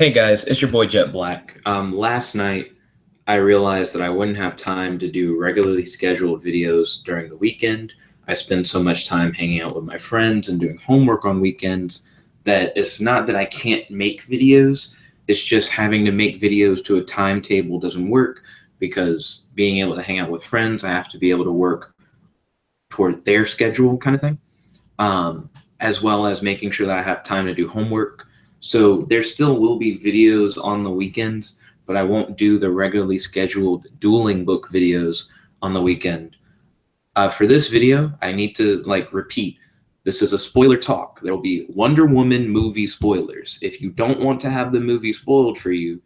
Hey guys, it's your boy Jet Black. Last night I realized that I wouldn't have time to do regularly scheduled videos during the weekend. I spend so much time hanging out with my friends and doing homework on weekends that it's not that I can't make videos, it's just having to make videos to a timetable doesn't work because being able to hang out with friends, I have to be able to work toward their schedule kind of thing, as well as making sure that I have time to do homework. So there still will be videos on the weekends, but I won't do the regularly scheduled dueling book videos on the weekend. For this video, I need to repeat. This is a spoiler talk. There will be Wonder Woman movie spoilers. If you don't want to have the movie spoiled for you,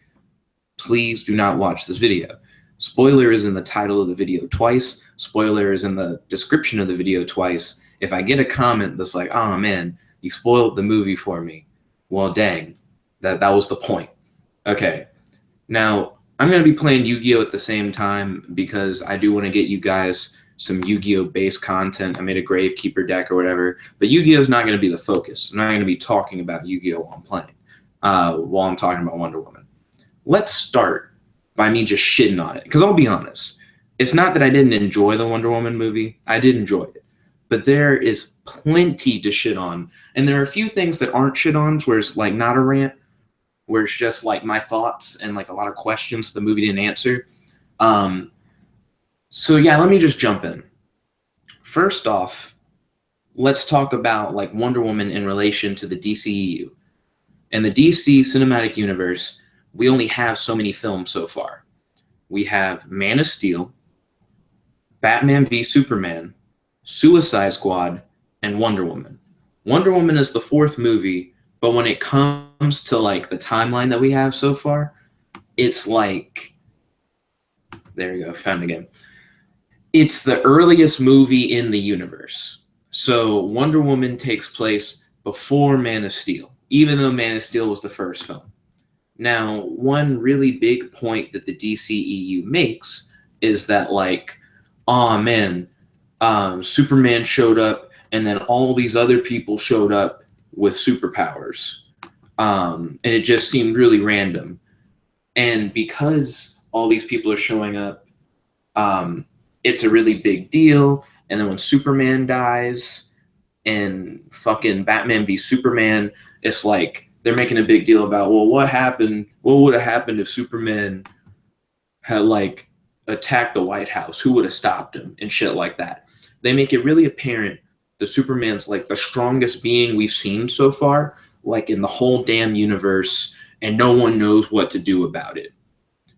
please do not watch this video. Spoiler is in the title of the video twice. Spoiler is in the description of the video twice. If I get a comment that's like, "Oh man, you spoiled the movie for me," well, dang, that was the point. Okay, now I'm going to be playing Yu-Gi-Oh! At the same time because I do want to get you guys some Yu-Gi-Oh! Based content. I made a Gravekeeper deck or whatever, but Yu-Gi-Oh! Is not going to be the focus. I'm not going to be talking about Yu-Gi-Oh! While I'm playing, while I'm talking about Wonder Woman. Let's start by me just shitting on it, because I'll be honest. It's not that I didn't enjoy the Wonder Woman movie. I did enjoy it. But there is plenty to shit on. And there are a few things that aren't shit ons where it's like not a rant, where it's just like my thoughts and like a lot of questions the movie didn't answer. So yeah, let me just jump in. First off, let's talk about like Wonder Woman in relation to the DCEU. In the DC cinematic universe, we only have so many films so far. We have Man of Steel, Batman v Superman, Suicide Squad, and Wonder Woman. Wonder Woman is the fourth movie, but when it comes to like the timeline that we have so far, it's like, there you go, found it again. It's the earliest movie in the universe. So Wonder Woman takes place before Man of Steel, even though Man of Steel was the first film. Now, one really big point that the DCEU makes is that like, oh man, Superman showed up and then all these other people showed up with superpowers. And it just seemed really random. And because all these people are showing up, it's a really big deal. And then when Superman dies and fucking Batman v Superman, it's like they're making a big deal about, well, what happened? What would have happened if Superman had like attacked the White House? Who would have stopped him and shit like that? They make it really apparent that Superman's like the strongest being we've seen so far, like in the whole damn universe, and no one knows what to do about it.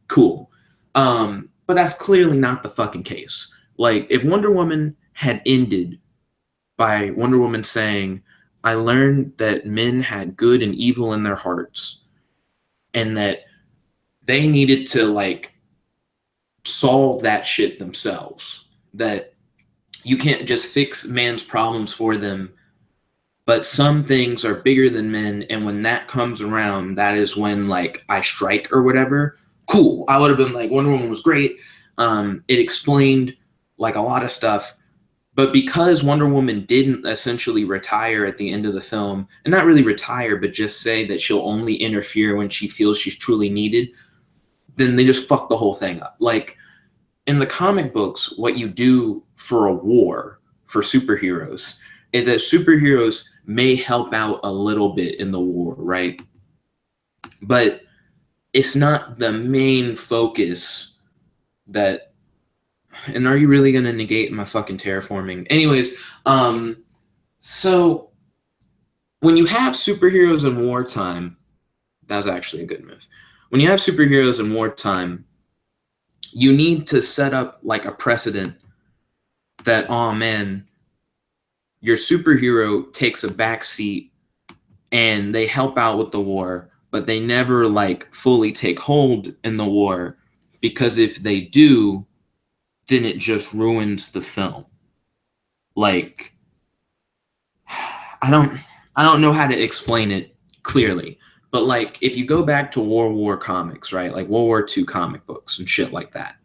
Cool. But that's clearly not the fucking case. Like, if Wonder Woman had ended by Wonder Woman saying, I learned that men had good and evil in their hearts, and that they needed to like solve that shit themselves, that you can't just fix man's problems for them, but some things are bigger than men, and when that comes around, that is when like I strike or whatever. Cool. I would have been like, Wonder Woman was great. It explained like a lot of stuff. But because Wonder Woman didn't essentially retire at the end of the film, and not really retire, but just say that she'll only interfere when she feels she's truly needed, then they just fucked the whole thing up. Like, in the comic books, what you do for a war for superheroes is that superheroes may help out a little bit in the war, right? But it's not the main focus that. And are you really going to negate my fucking terraforming? Anyways, so when you have superheroes in wartime, that was actually a good move. When you have superheroes in wartime, you need to set up like a precedent that, oh man, your superhero takes a backseat and they help out with the war, but they never like fully take hold in the war, because if they do, then it just ruins the film. Like, I don't know how to explain it clearly, but like if you go back to World War comics, right? Like World War II comic books and shit like that,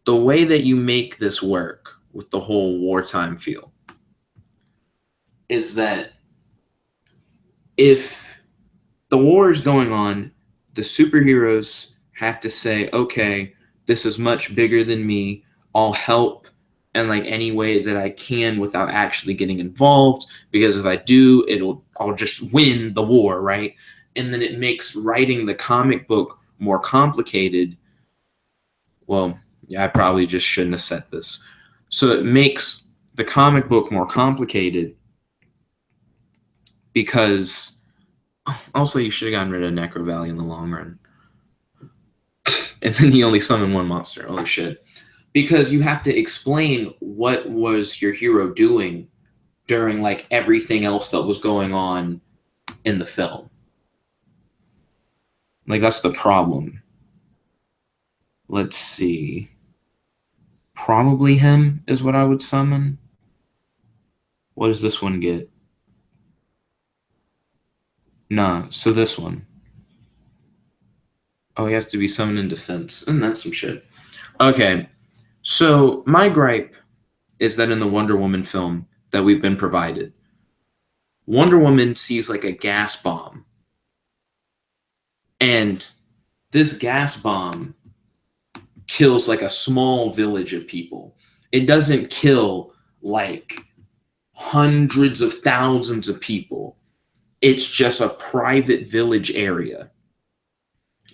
the way that you make this work with the whole wartime feel is that if The war is going on. The superheroes have to say, okay, this is much bigger than me. I'll help in like any way that I can without actually getting involved, because if I do, I'll just win the war, right? And then it makes writing the comic book more complicated. Well, yeah, I probably just shouldn't have said this. So it makes the comic book more complicated because also you should have gotten rid of Necro Valley in the long run. And then he only summoned one monster. Holy shit. Because you have to explain what was your hero doing during like everything else that was going on in the film. Like that's the problem. Let's see. Probably him is what I would summon. What does this one get? Nah, so this one. Oh, he has to be summoned in defense. And that's some shit. Okay. So my gripe is that in the Wonder Woman film that we've been provided, Wonder Woman sees like a gas bomb. And this gas bomb kills like a small village of people. It doesn't kill like hundreds of thousands of people. It's just a private village area.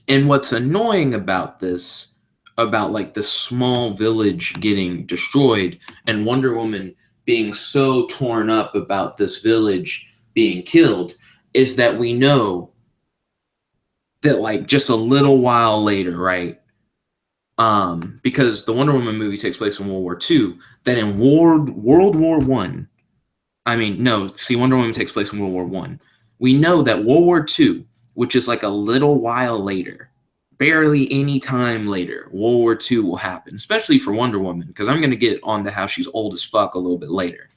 And what's annoying about this, about like the small village getting destroyed and Wonder Woman being so torn up about this village being killed, is that we know that like just a little while later, right? Because the Wonder Woman movie takes place in World War II, that in World War One, Wonder Woman takes place in World War One. We know that World War II, which is like a little while later, barely any time later, World War II will happen, especially for Wonder Woman, because I'm going to get on to how she's old as fuck a little bit later.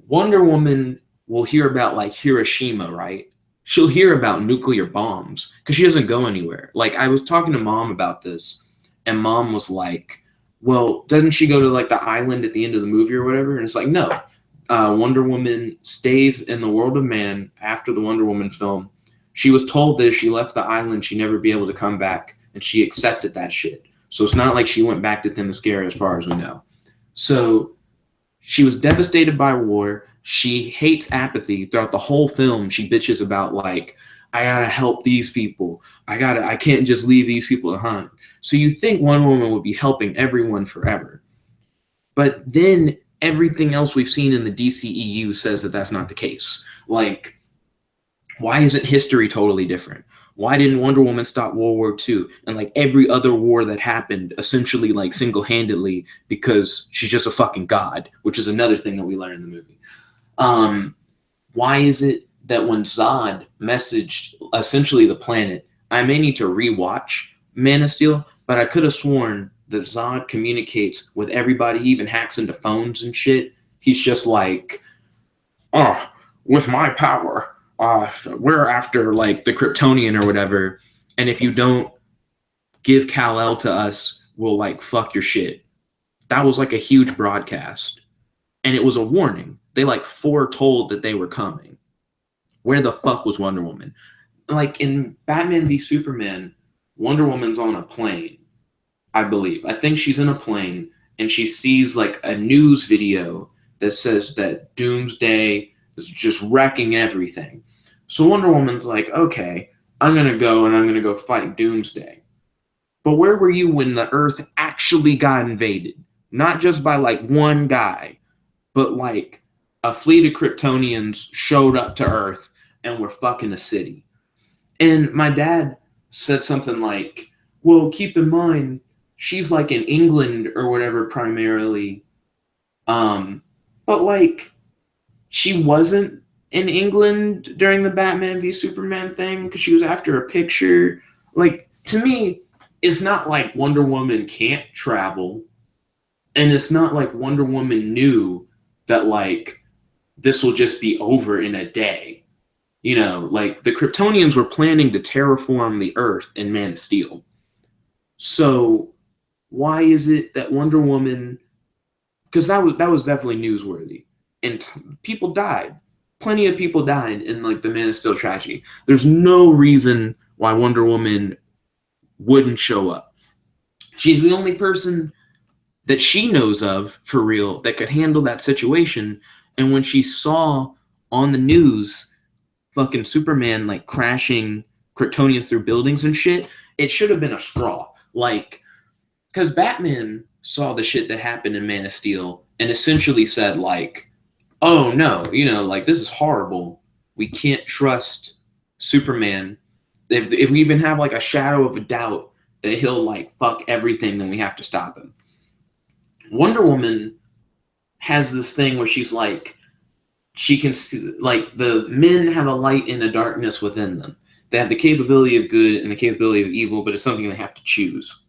Wonder Woman will hear about like Hiroshima, right? She'll hear about nuclear bombs because she doesn't go anywhere. Like I was talking to Mom about this, and Mom was like, well, doesn't she go to like the island at the end of the movie or whatever? And it's like, no. Wonder Woman stays in the world of man after the Wonder Woman film. She was told that if she left the island, she'd never be able to come back, and she accepted that shit. So it's not like she went back to Themyscira as far as we know. So she was devastated by war. She hates apathy throughout the whole film. She bitches about like, I gotta help these people. I can't just leave these people behind. So you think Wonder Woman would be helping everyone forever. But then everything else we've seen in the DCEU says that that's not the case. Like, why isn't history totally different? Why didn't Wonder Woman stop World War II and like every other war that happened essentially like single-handedly because she's just a fucking god, which is another thing that we learn in the movie. Why is it that when Zod messaged essentially the planet, I may need to rewatch Man of Steel, but I could have sworn that Zod communicates with everybody. He even hacks into phones and shit. He's just like, oh, with my power, we're after like the Kryptonian or whatever, and if you don't give Kal-El to us, we'll like fuck your shit. That was like a huge broadcast, and it was a warning. They like foretold that they were coming. Where the fuck was Wonder Woman? Like in Batman v Superman, Wonder Woman's on a plane, I believe. I think she's in a plane, and she sees like a news video that says that Doomsday is just wrecking everything. So Wonder Woman's like, okay, I'm going to go and I'm going to go fight Doomsday. But where were you when the Earth actually got invaded? Not just by like one guy, but like a fleet of Kryptonians showed up to Earth and were fucking a city. And my dad said something like, well, keep in mind, she's like in England or whatever primarily. But like, she wasn't in England during the Batman v Superman thing because she was after a picture. Like, to me, it's not like Wonder Woman can't travel, and it's not like Wonder Woman knew that like this will just be over in a day. You know, like the Kryptonians were planning to terraform the Earth in Man of Steel. So why is it that Wonder Woman, because that was definitely newsworthy, and people died. plenty of people died in like the Man of Steel tragedy. There's no reason why Wonder Woman wouldn't show up. She's the only person that she knows of for real that could handle that situation. And when she saw on the news fucking Superman like crashing Kryptonians through buildings and shit, it should have been a straw. Like, because Batman saw the shit that happened in Man of Steel and essentially said like, oh no, like this is horrible. We can't trust Superman. If we even have like a shadow of a doubt that he'll like fuck everything, then we have to stop him. Wonder Woman has this thing where she's like, she can see, like, the men have a light and a darkness within them. They have the capability of good and the capability of evil, but it's something they have to choose.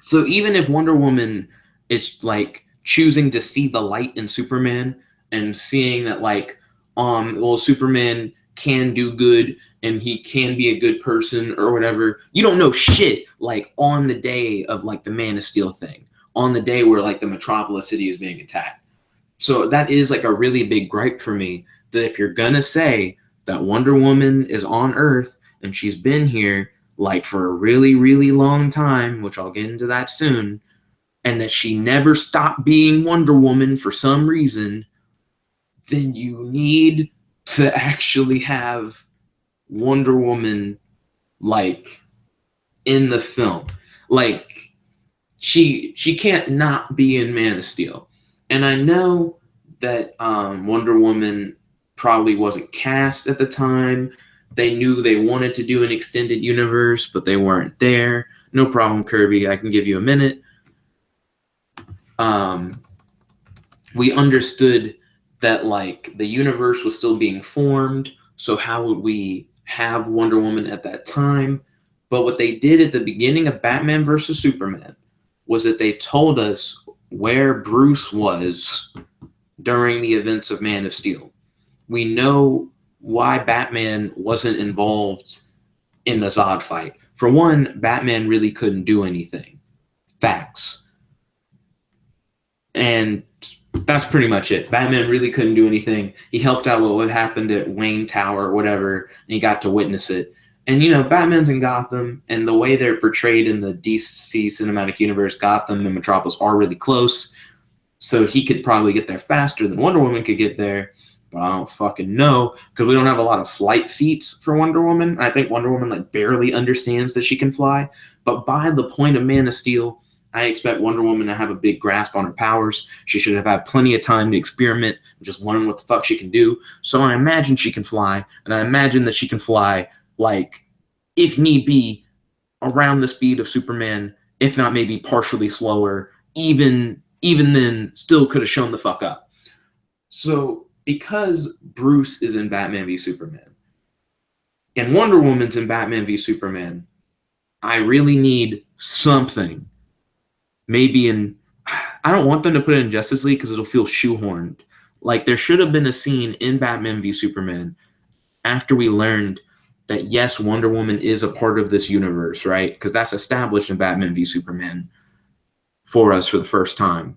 So even if Wonder Woman is like choosing to see the light in Superman and seeing that like, well, Superman can do good and he can be a good person or whatever, you don't know shit like on the day of like the Man of Steel thing, on the day where like the Metropolis city is being attacked. So that is like a really big gripe for me, that if you're gonna say that Wonder Woman is on Earth and she's been here like for a really, really long time, which I'll get into that soon, and that she never stopped being Wonder Woman for some reason, then you need to actually have Wonder Woman like in the film. Like she can't not be in Man of Steel. And I know that Wonder Woman probably wasn't cast at the time. They knew they wanted to do an extended universe, but they weren't there. No problem, Kirby. I can give you a minute. We understood that like the universe was still being formed, so how would we have Wonder Woman at that time? But what they did at the beginning of Batman vs. Superman was that they told us where Bruce was during the events of Man of Steel. We know why Batman wasn't involved in the Zod fight. For one, Batman really couldn't do anything. Facts. And that's pretty much it. Batman really couldn't do anything. He helped out with what happened at Wayne Tower or whatever, and he got to witness it. And, Batman's in Gotham, and the way they're portrayed in the DC Cinematic Universe, Gotham and Metropolis are really close. So he could probably get there faster than Wonder Woman could get there. But I don't fucking know, because we don't have a lot of flight feats for Wonder Woman. I think Wonder Woman like barely understands that she can fly. But by the point of Man of Steel, I expect Wonder Woman to have a big grasp on her powers. She should have had plenty of time to experiment and just learn what the fuck she can do. So I imagine she can fly, and I imagine that she can fly, like, if need be, around the speed of Superman, if not maybe partially slower. Even then, still could have shown the fuck up. So because Bruce is in Batman v Superman, and Wonder Woman's in Batman v Superman, I really need something. Maybe I don't want them to put it in Justice League because it'll feel shoehorned. Like, there should have been a scene in Batman v Superman after we learned that, yes, Wonder Woman is a part of this universe, right? Because that's established in Batman v Superman for us for the first time.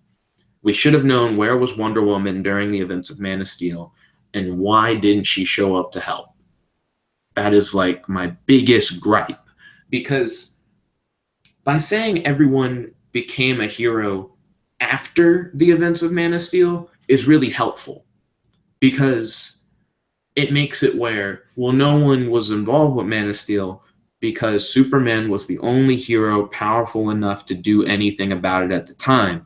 We should have known where was Wonder Woman during the events of Man of Steel, and why didn't she show up to help? That is like my biggest gripe. Because by saying everyone became a hero after the events of Man of Steel is really helpful, because it makes it where, well, no one was involved with Man of Steel because Superman was the only hero powerful enough to do anything about it at the time.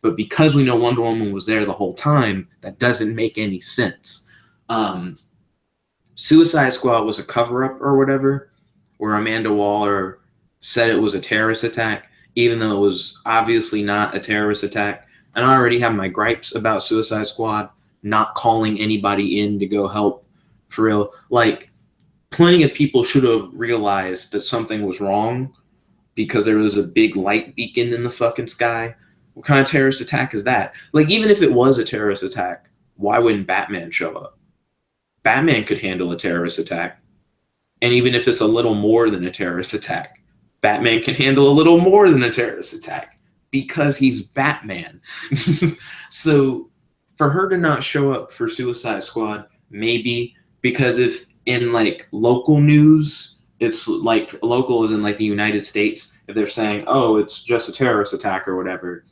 But because we know Wonder Woman was there the whole time, that doesn't make any sense. Suicide Squad was a cover-up or whatever, where Amanda Waller said it was a terrorist attack, even though it was obviously not a terrorist attack. And I already have my gripes about Suicide Squad not calling anybody in to go help, for real. Like, plenty of people should have realized that something was wrong because there was a big light beacon in the fucking sky. What kind of terrorist attack is that? Like, even if it was a terrorist attack, why wouldn't Batman show up? Batman could handle a terrorist attack. And even if it's a little more than a terrorist attack, Batman can handle a little more than a terrorist attack because he's Batman. So for her to not show up for Suicide Squad maybe, because if in like local news, it's like local is in like the United States, if they're saying, oh, it's just a terrorist attack or whatever,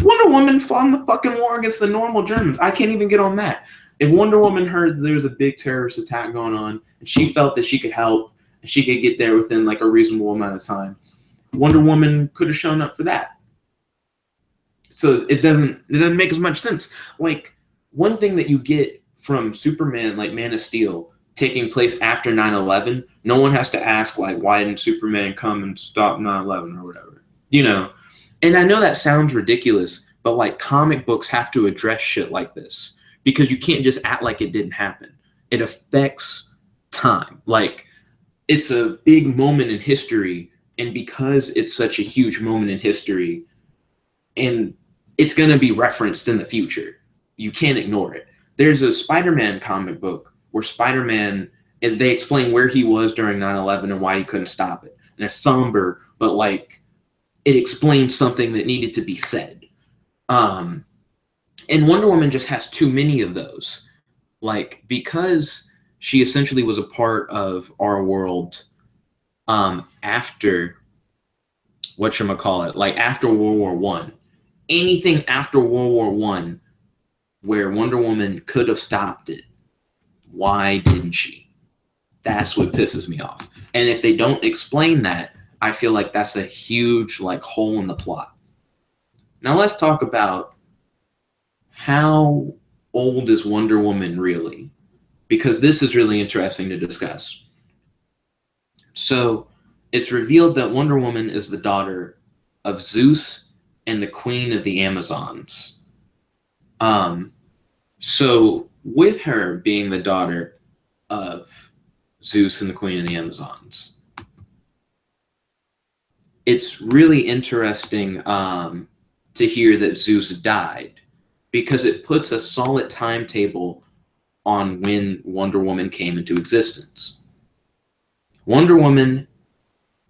Wonder Woman fought in the fucking war against the normal Germans. I can't even get on that. If Wonder Woman heard there's a big terrorist attack going on and she felt that she could help and she could get there within like a reasonable amount of time, Wonder Woman could have shown up for that. So it doesn't make as much sense. Like, one thing that you get from Superman, like Man of Steel, taking place after 9/11, no one has to ask, like, why didn't Superman come and stop 9/11 or whatever, you know? And I know that sounds ridiculous, but like comic books have to address shit like this because you can't just act like it didn't happen. It affects time. Like, it's a big moment in history, and because it's such a huge moment in history, and it's going to be referenced in the future, you can't ignore it. There's a Spider-Man comic book where Spider-Man, and they explain where he was during 9/11 and why he couldn't stop it. And it's somber, but like it explains something that needed to be said. And Wonder Woman just has too many of those. Like, because she essentially was a part of our world after whatchamacallit, like after World War One. Anything after World War One where Wonder Woman could have stopped it, why didn't she? That's what pisses me off. And if they don't explain that, I feel like that's a huge like hole in the plot. Now let's talk about how old is Wonder Woman really? Because this is really interesting to discuss. So it's revealed that Wonder Woman is the daughter of Zeus and the Queen of the Amazons. So with her being the daughter of Zeus and the Queen of the Amazons, it's really interesting to hear that Zeus died, because it puts a solid timetable on when Wonder Woman came into existence. Wonder Woman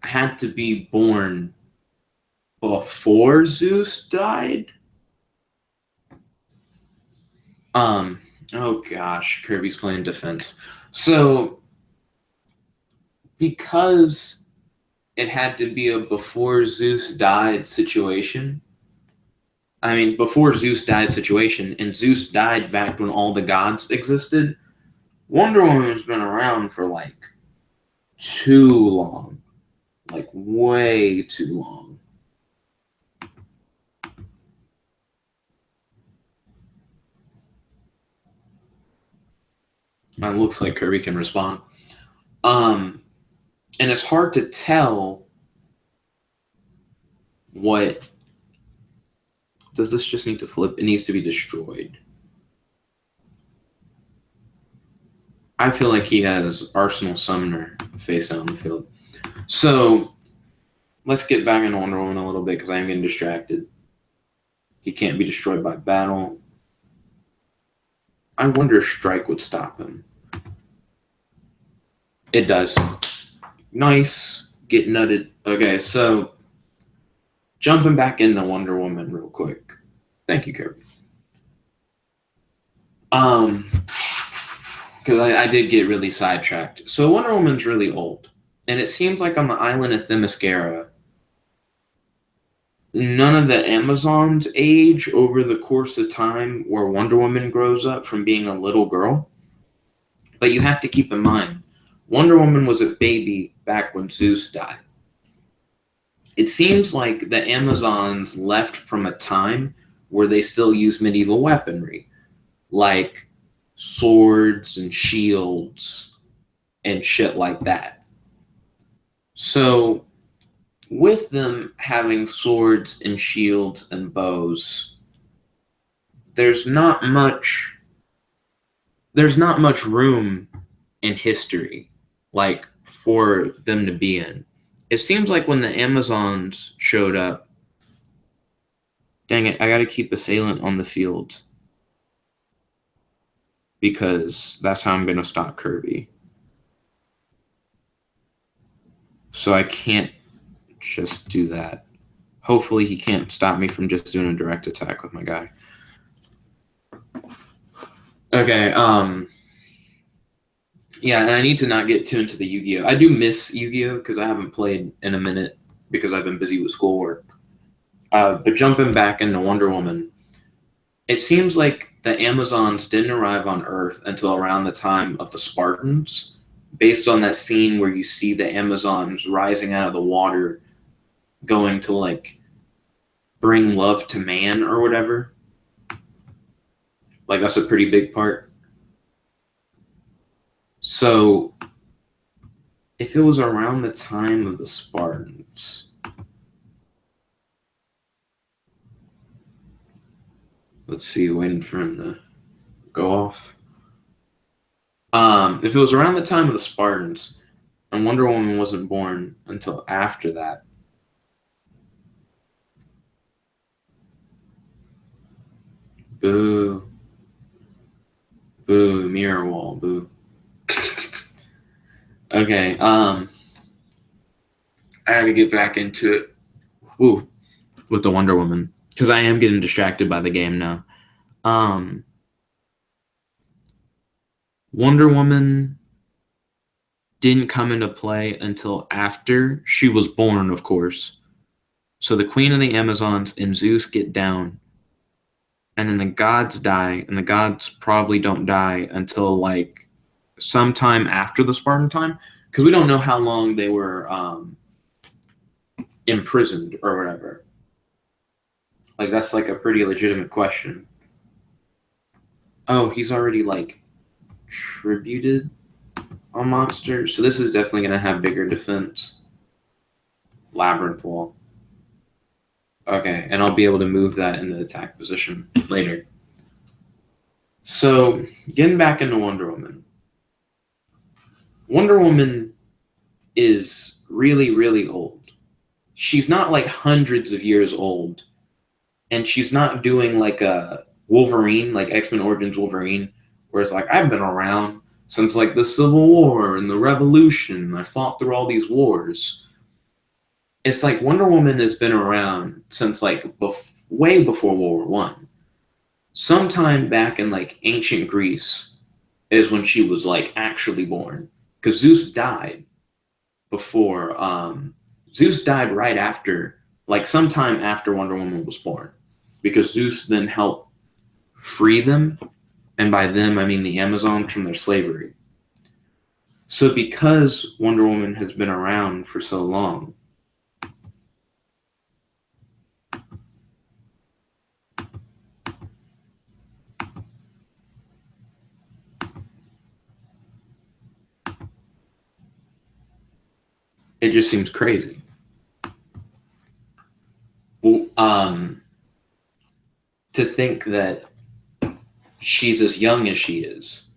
had to be born before Zeus died. Oh gosh, Kirby's playing defense. So because it had to be a before Zeus died situation. I mean, before Zeus died situation, and Zeus died back when all the gods existed. Wonder Woman's been around for like too long. Like way too long. It looks like Kirby can respond. And it's hard to tell what... Does this just need to flip? It needs to be destroyed. I feel like he has Arsenal Summoner face out on the field. So let's get back into Wonder Woman a little bit, because I am getting distracted. He can't be destroyed by battle. I wonder if Strike would stop him. It does. Nice. Get nutted. Okay, so jumping back into Wonder Woman real quick. Thank you, Kirby. Because I did get really sidetracked. So Wonder Woman's really old. And it seems like on the island of Themyscira, none of the Amazons age over the course of time where Wonder Woman grows up from being a little girl. But you have to keep in mind, Wonder Woman was a baby back when Zeus died. It seems like the Amazons left from a time where they still use medieval weaponry, like swords and shields and shit like that. So with them having swords and shields and bows, there's not much room in history like for them to be in. It seems like when the Amazons showed up, dang it, I gotta keep Assailant on the field, because that's how I'm gonna stop Kirby. So I can't just do that. Hopefully he can't stop me from just doing a direct attack with my guy. Okay, Yeah, and I need to not get too into the Yu-Gi-Oh. I do miss Yu-Gi-Oh because I haven't played in a minute because I've been busy with schoolwork. But jumping back into Wonder Woman, it seems like the Amazons didn't arrive on Earth until around the time of the Spartans, based on that scene where you see the Amazons rising out of the water, going to like bring love to man or whatever. Like that's a pretty big part. So if it was around the time of the Spartans, let's see, waiting for him to go off. If it was around the time of the Spartans and Wonder Woman wasn't born until after that, boo, boo, mirror wall, boo. Okay, I had to get back into it. Ooh, with the Wonder Woman because I am getting distracted by the game now. Um, Wonder Woman didn't come into play until after she was born, of course. So the Queen of the Amazons and Zeus get down, and then the gods die, and the gods probably don't die until like sometime after the Spartan time because we don't know how long they were imprisoned or whatever. Like that's like a pretty legitimate question. Oh, he's already like tributed a monster, so this is definitely going to have bigger defense. Labyrinth wall. Okay, and I'll be able to move that into attack position later. So, getting back into Wonder Woman. Wonder Woman is really, really old. She's not like hundreds of years old, and she's not doing like a Wolverine, like X-Men Origins Wolverine, where it's like, I've been around since like the Civil War and the Revolution. I fought through all these wars. It's like Wonder Woman has been around since like way before World War One. Sometime back in like ancient Greece is when she was like actually born, because Zeus died before. Zeus died right after, like sometime after Wonder Woman was born, because Zeus then helped free them, and by them I mean the Amazons from their slavery. So because Wonder Woman has been around for so long, it just seems crazy. Well, to think that she's as young as she is,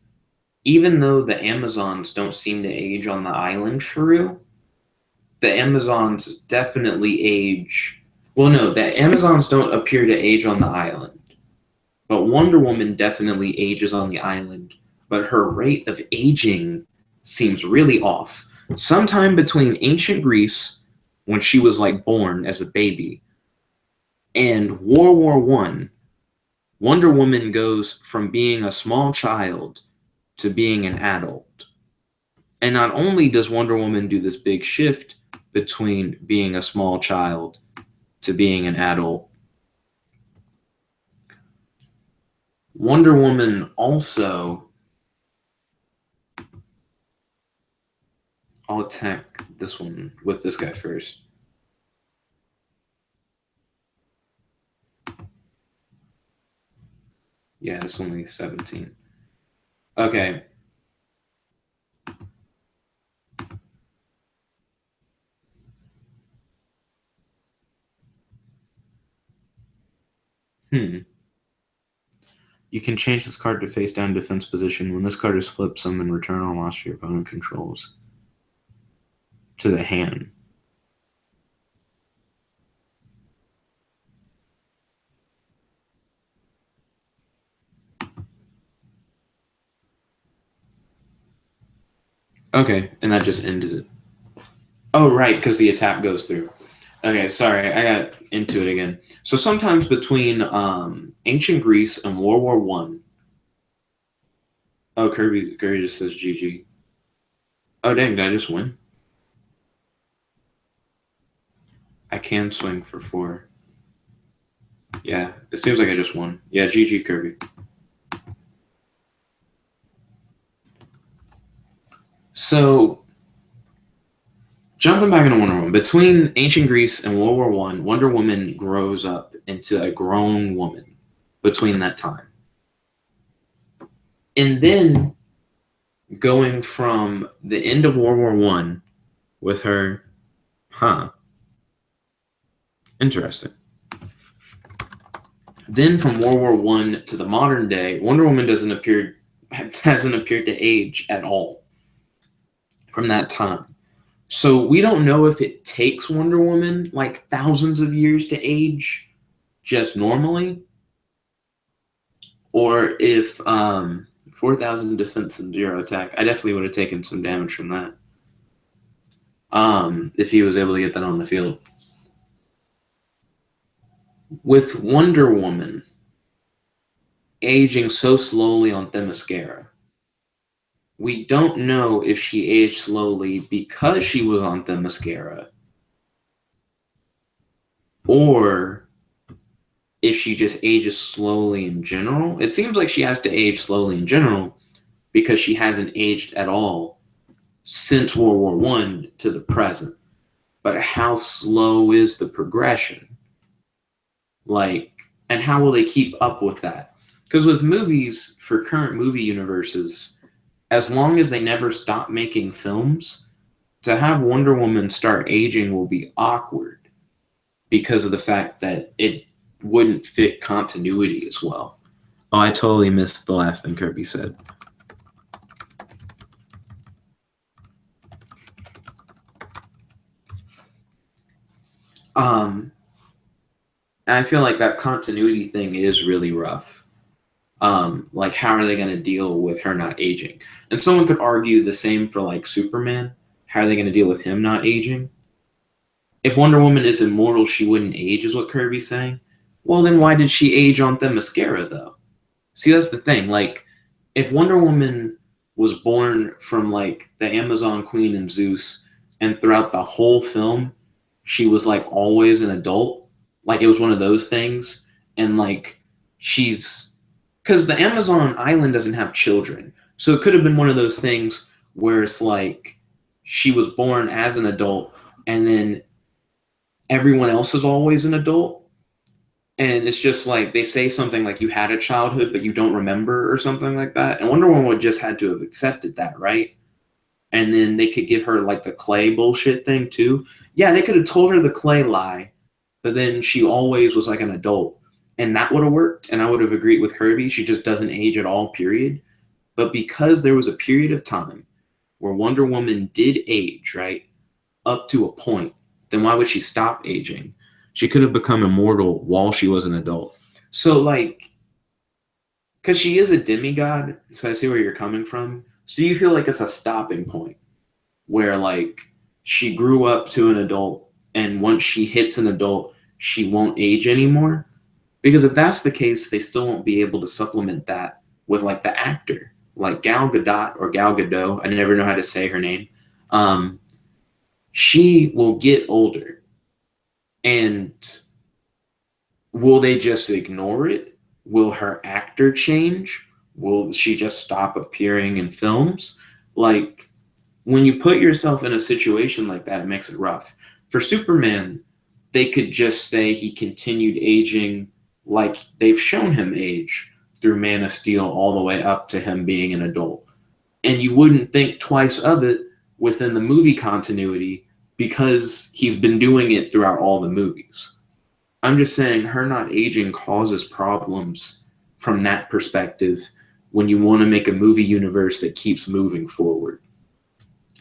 even though the Amazons don't seem to age on the island for real, the Amazons definitely age. Well, no, the Amazons don't appear to age on the island, but Wonder Woman definitely ages on the island, but her rate of aging seems really off. Sometime between ancient Greece, when she was like born as a baby, and World War One, Wonder Woman goes from being a small child to being an adult. And not only does Wonder Woman do this big shift between being a small child to being an adult, Wonder Woman also. I'll attack this one with this guy first. Yeah, it's only 17. Okay. You can change this card to face down defense position. When this card is flipped, summon return all monster your opponent controls to the hand. Okay, and that just ended it. Oh, right, because the attack goes through. Okay, sorry, I got into it again. So sometimes between ancient Greece and World War One. Oh, Kirby just says GG. Oh dang, did I just win? I can swing for 4. Yeah, it seems like I just won. Yeah, GG Kirby. So jumping back into Wonder Woman, between ancient Greece and World War One, Wonder Woman grows up into a grown woman between that time. And then going from the end of World War One with her, interesting. Then from World War One to the modern day, Wonder Woman hasn't appeared to age at all from that time. So we don't know if it takes Wonder Woman like thousands of years to age just normally, or if 4,000 defense and 0 attack. I definitely would have taken some damage from that. If he was able to get that on the field. With Wonder Woman aging so slowly on Themyscira, we don't know if she aged slowly because she was on Themyscira or if she just ages slowly in general. It seems like she has to age slowly in general because she hasn't aged at all since World War One to the present. But how slow is the progression? Like, and how will they keep up with that? Because with movies, for current movie universes, as long as they never stop making films, to have Wonder Woman start aging will be awkward because of the fact that it wouldn't fit continuity as well. Oh, I totally missed the last thing Kirby said. And I feel like that continuity thing is really rough. Like, how are they going to deal with her not aging? And someone could argue the same for like Superman. How are they going to deal with him not aging? If Wonder Woman is immortal, she wouldn't age, is what Kirby's saying. Well, then why did she age on Themyscira, though? See, that's the thing. Like, if Wonder Woman was born from like the Amazon Queen and Zeus, and throughout the whole film, she was like always an adult, like it was one of those things, and like she's because the Amazon island doesn't have children, so it could have been one of those things where it's like she was born as an adult, and then everyone else is always an adult, and it's just like they say something like you had a childhood but you don't remember or something like that, and Wonder Woman would just had to have accepted that, right? And then they could give her like the clay bullshit thing too. Yeah, they could have told her the clay lie, but then she always was like an adult, and that would have worked, and I would have agreed with Kirby. She just doesn't age at all, period. But because there was a period of time where Wonder Woman did age, right, up to a point, then why would she stop aging? She could have become immortal while she was an adult. So, like, because she is a demigod, so I see where you're coming from. So you feel like it's a stopping point where, like, she grew up to an adult, and once she hits an adult, she won't age anymore? Because if that's the case, they still won't be able to supplement that with, like, the actor. Like Gal Gadot or Gal Gadot, I never know how to say her name. She will get older, and will they just ignore it? Will her actor change? Will she just stop appearing in films? Like, when you put yourself in a situation like that, it makes it rough. For Superman, they could just say he continued aging like they've shown him age through Man of Steel all the way up to him being an adult. And you wouldn't think twice of it within the movie continuity because he's been doing it throughout all the movies. I'm just saying her not aging causes problems from that perspective when you want to make a movie universe that keeps moving forward.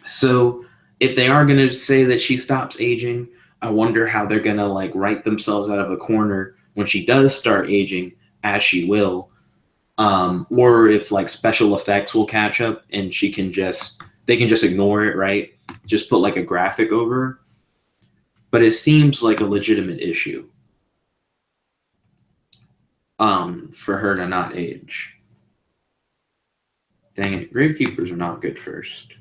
So if they are going to say that she stops aging, I wonder how they're going to like write themselves out of a corner when she does start aging, as she will, or if like special effects will catch up and they can just ignore it, right? Just put like a graphic over her. But it seems like a legitimate issue for her to not age. Dang it, Gravekeepers are not good first.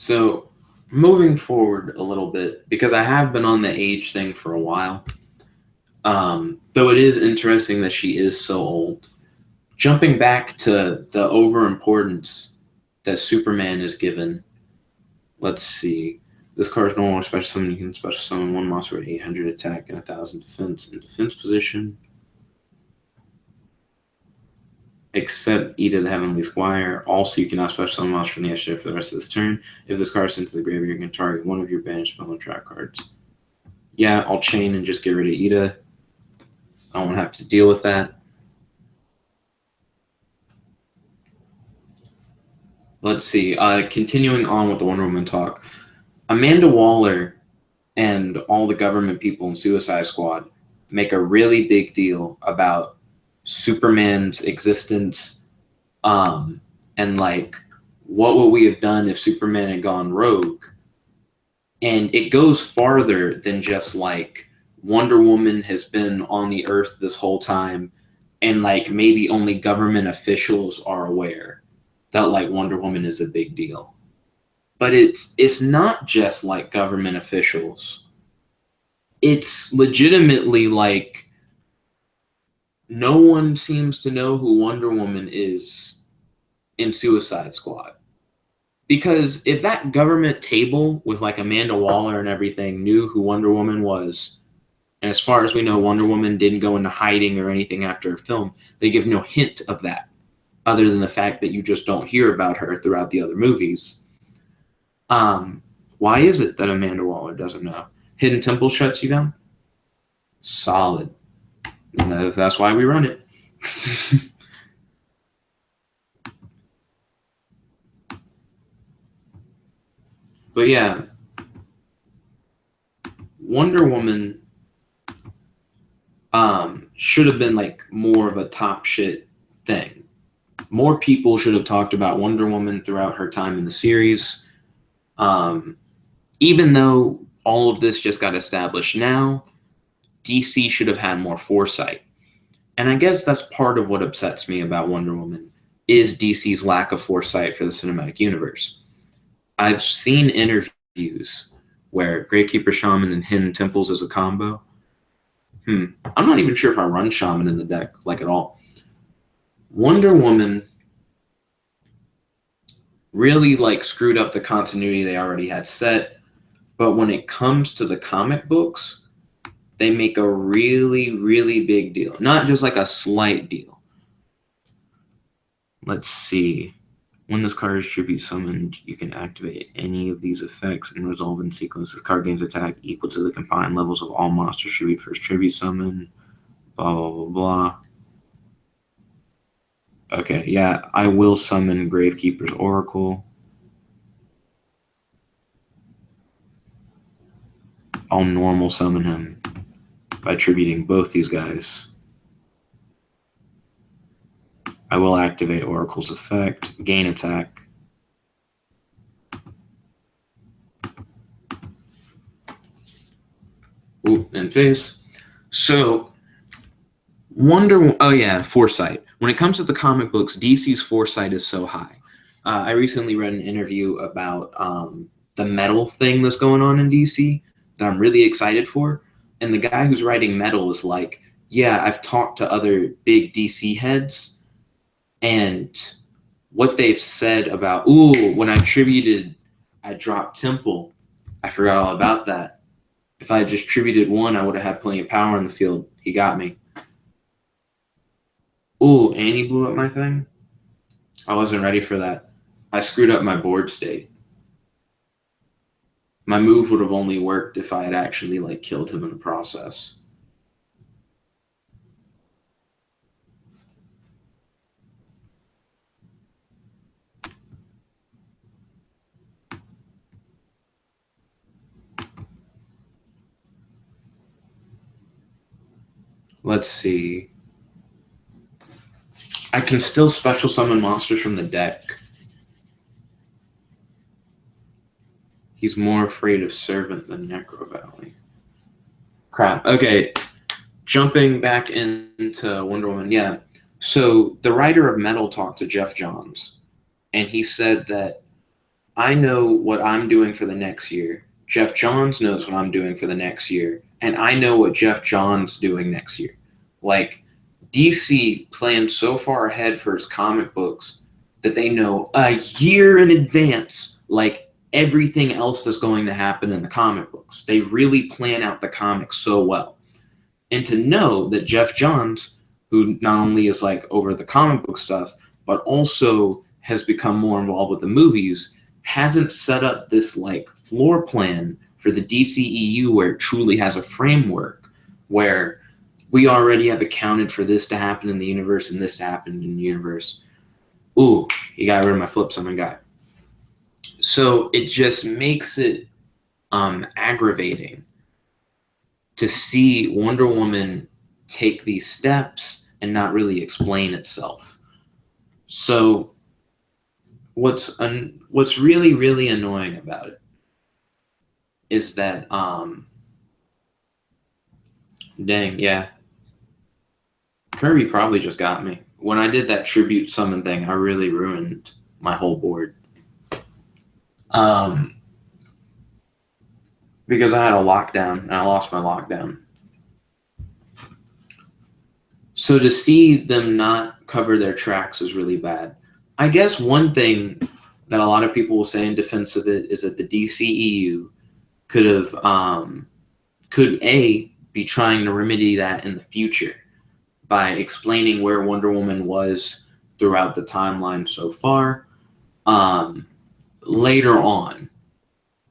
So, moving forward a little bit, because I have been on the age thing for a while, though it is interesting that she is so old. Jumping back to the overimportance that Superman is given, let's see. This card is normal, special summon. You can special summon one monster with 800 attack and 1,000 defense in defense position. Except Ida the Heavenly Squire. Also, you cannot special summon monster from the Asher for the rest of this turn. If this card is sent to the graveyard, you can target one of your banished spell and trap cards. Yeah, I'll chain and just get rid of Ida. I won't have to deal with that. Let's see. Continuing on with the Wonder Woman talk. Amanda Waller and all the government people in Suicide Squad make a really big deal about Superman's existence, and like, what would we have done if Superman had gone rogue? And it goes farther than just like Wonder Woman has been on the earth this whole time, and like maybe only government officials are aware that like Wonder Woman is a big deal. But it's not just like government officials. It's legitimately like no one seems to know who Wonder Woman is in Suicide Squad. Because if that government table with like Amanda Waller and everything knew who Wonder Woman was, and as far as we know, Wonder Woman didn't go into hiding or anything after a film, they give no hint of that, other than the fact that you just don't hear about her throughout the other movies. Why is it that Amanda Waller doesn't know? Hidden Temple shuts you down? Solid. And that's why we run it. But yeah, Wonder Woman should have been like more of a top shit thing. More people should have talked about Wonder Woman throughout her time in the series. Even though all of this just got established now, DC should have had more foresight. And I guess that's part of what upsets me about Wonder Woman is DC's lack of foresight for the cinematic universe. I've seen interviews where Gravekeeper Shaman and Hidden Temples is a combo. I'm not even sure if I run Shaman in the deck, like at all. Wonder Woman really like screwed up the continuity they already had set, but when it comes to the comic books, they make a really, really big deal. Not just like a slight deal. Let's see. When this card is tribute summoned, you can activate any of these effects and resolve in sequence. The card gains attack equal to the combined levels of all monsters tribute first tribute summon. Blah, blah, blah, blah. Okay, yeah, I will summon Gravekeeper's Oracle. I'll normal summon him by tributing both these guys. I will activate Oracle's effect, gain attack. Ooh, and face. So, foresight. When it comes to the comic books, DC's foresight is so high. I recently read an interview about the metal thing that's going on in DC that I'm really excited for. And the guy who's writing metal is like, yeah, I've talked to other big DC heads, and what they've said about, when I dropped Temple. I forgot all about that. If I had just tributed one, I would have had plenty of power in the field. He got me. And he blew up my thing. I wasn't ready for that. I screwed up my board state. My move would have only worked if I had actually like killed him in the process. Let's see. I can still special summon monsters from the deck. He's more afraid of Servant than Necro Valley. Crap. Okay. Jumping back into Wonder Woman. Yeah. So the writer of Metal talked to Jeff Johns, and he said that I know what I'm doing for the next year. Jeff Johns knows what I'm doing for the next year, and I know what Jeff Johns doing next year. Like, DC planned so far ahead for its comic books that they know a year in advance, like everything else that's going to happen in the comic books. They really plan out the comics so well. And to know that Jeff Johns, who not only is like over the comic book stuff, but also has become more involved with the movies, hasn't set up this like floor plan for the DCEU where it truly has a framework where we already have accounted for this to happen in the universe and this to happen in the universe. Ooh, he got rid of my flips on my guy. So it just makes it aggravating to see Wonder Woman take these steps and not really explain itself. So what's really, really annoying about it is that dang, yeah, Kirby probably just got me. When I did that tribute summon thing, I really ruined my whole board. Because I had a lockdown and I lost my lockdown. So to see them not cover their tracks is really bad. I guess one thing that a lot of people will say in defense of it is that the DCEU could be trying to remedy that in the future by explaining where Wonder Woman was throughout the timeline so far. Later on,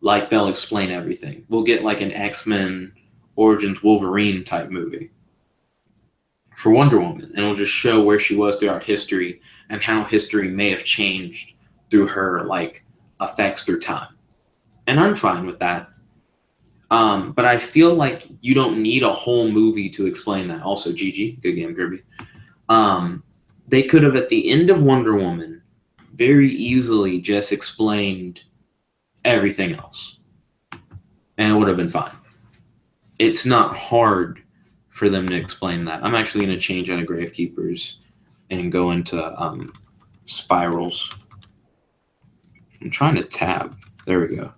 like they'll explain everything. We'll get like an X-Men Origins Wolverine type movie for Wonder Woman, and it'll just show where she was throughout history and how history may have changed through her like effects through time. And I'm fine with that. But I feel like you don't need a whole movie to explain that. Also, GG, good game, Kirby. They could have, at the end of Wonder Woman, very easily just explained everything else, and it would have been fine. It's not hard for them to explain that. I'm actually going to change out of Gravekeepers and go into spirals. I'm trying to tab. There we go.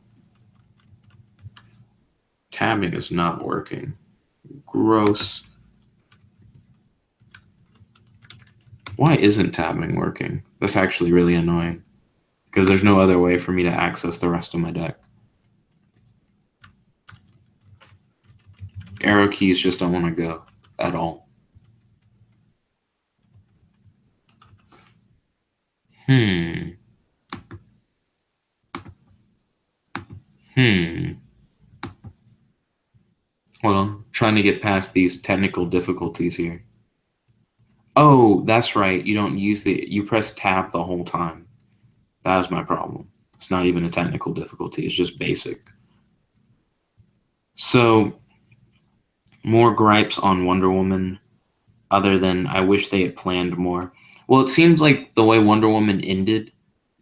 Tabbing is not working. Gross. Why isn't tabbing working? That's actually really annoying because there's no other way for me to access the rest of my deck. Arrow keys just don't want to go at all. Hold on. Trying to get past these technical difficulties here. Oh, that's right. You don't use you press tab the whole time. That was my problem. It's not even a technical difficulty. It's just basic. So, more gripes on Wonder Woman other than I wish they had planned more. Well, it seems like the way Wonder Woman ended,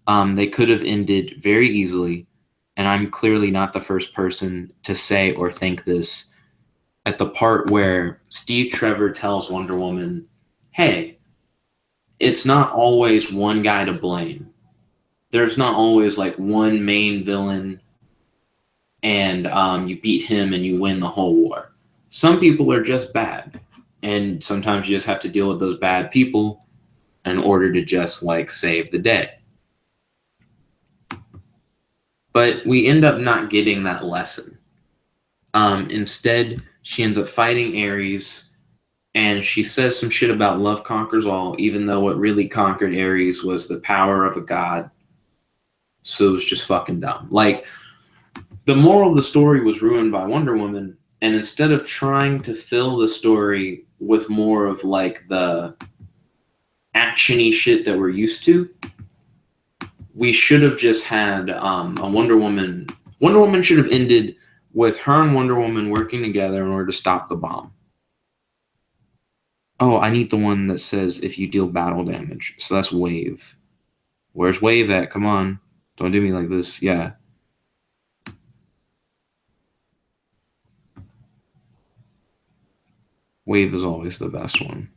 they could have ended very easily, and I'm clearly not the first person to say or think this, at the part where Steve Trevor tells Wonder Woman, hey, it's not always one guy to blame. There's not always like one main villain and you beat him and you win the whole war. Some people are just bad, and sometimes you just have to deal with those bad people in order to just like save the day. But we end up not getting that lesson. Instead, she ends up fighting Ares, and she says some shit about love conquers all, even though what really conquered Ares was the power of a god. So it was just fucking dumb. Like, the moral of the story was ruined by Wonder Woman, and instead of trying to fill the story with more of like the action-y shit that we're used to, we should have just had a Wonder Woman. Wonder Woman should have ended with her and Wonder Woman working together in order to stop the bomb. Oh, I need the one that says if you deal battle damage. So that's Wave. Where's Wave at? Come on. Don't do me like this. Yeah. Wave is always the best one.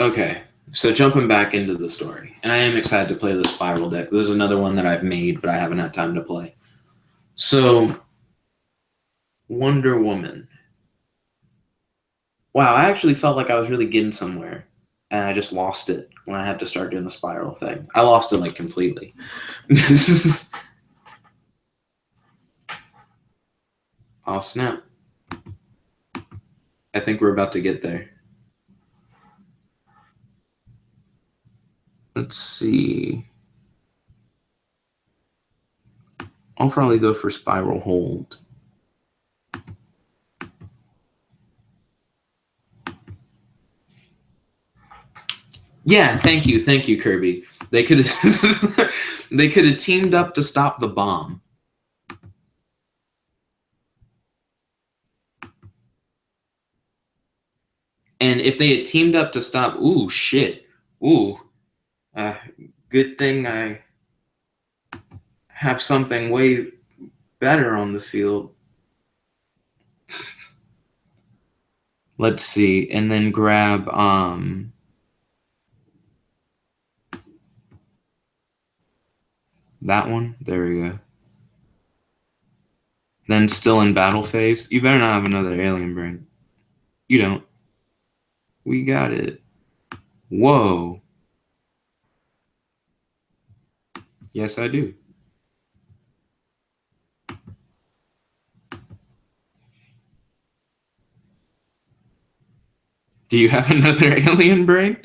Okay, so jumping back into the story, and I am excited to play the Spiral deck. This is another one that I've made, but I haven't had time to play. So, Wonder Woman. Wow, I actually felt like I was really getting somewhere, and I just lost it when I had to start doing the Spiral thing. I lost it like completely. Oh snap! I think we're about to get there. Let's see. I'll probably go for Spiral Hold. Yeah, thank you, Kirby. They could have they could have teamed up to stop the bomb. And if they had teamed up to stop, ooh shit, ooh, uh, good thing I have something way better on the field. Let's see, and then grab that one. There we go. Then still in battle phase. You better not have another alien brain. You don't. We got it. Whoa. Yes, I do. Do you have another alien brain?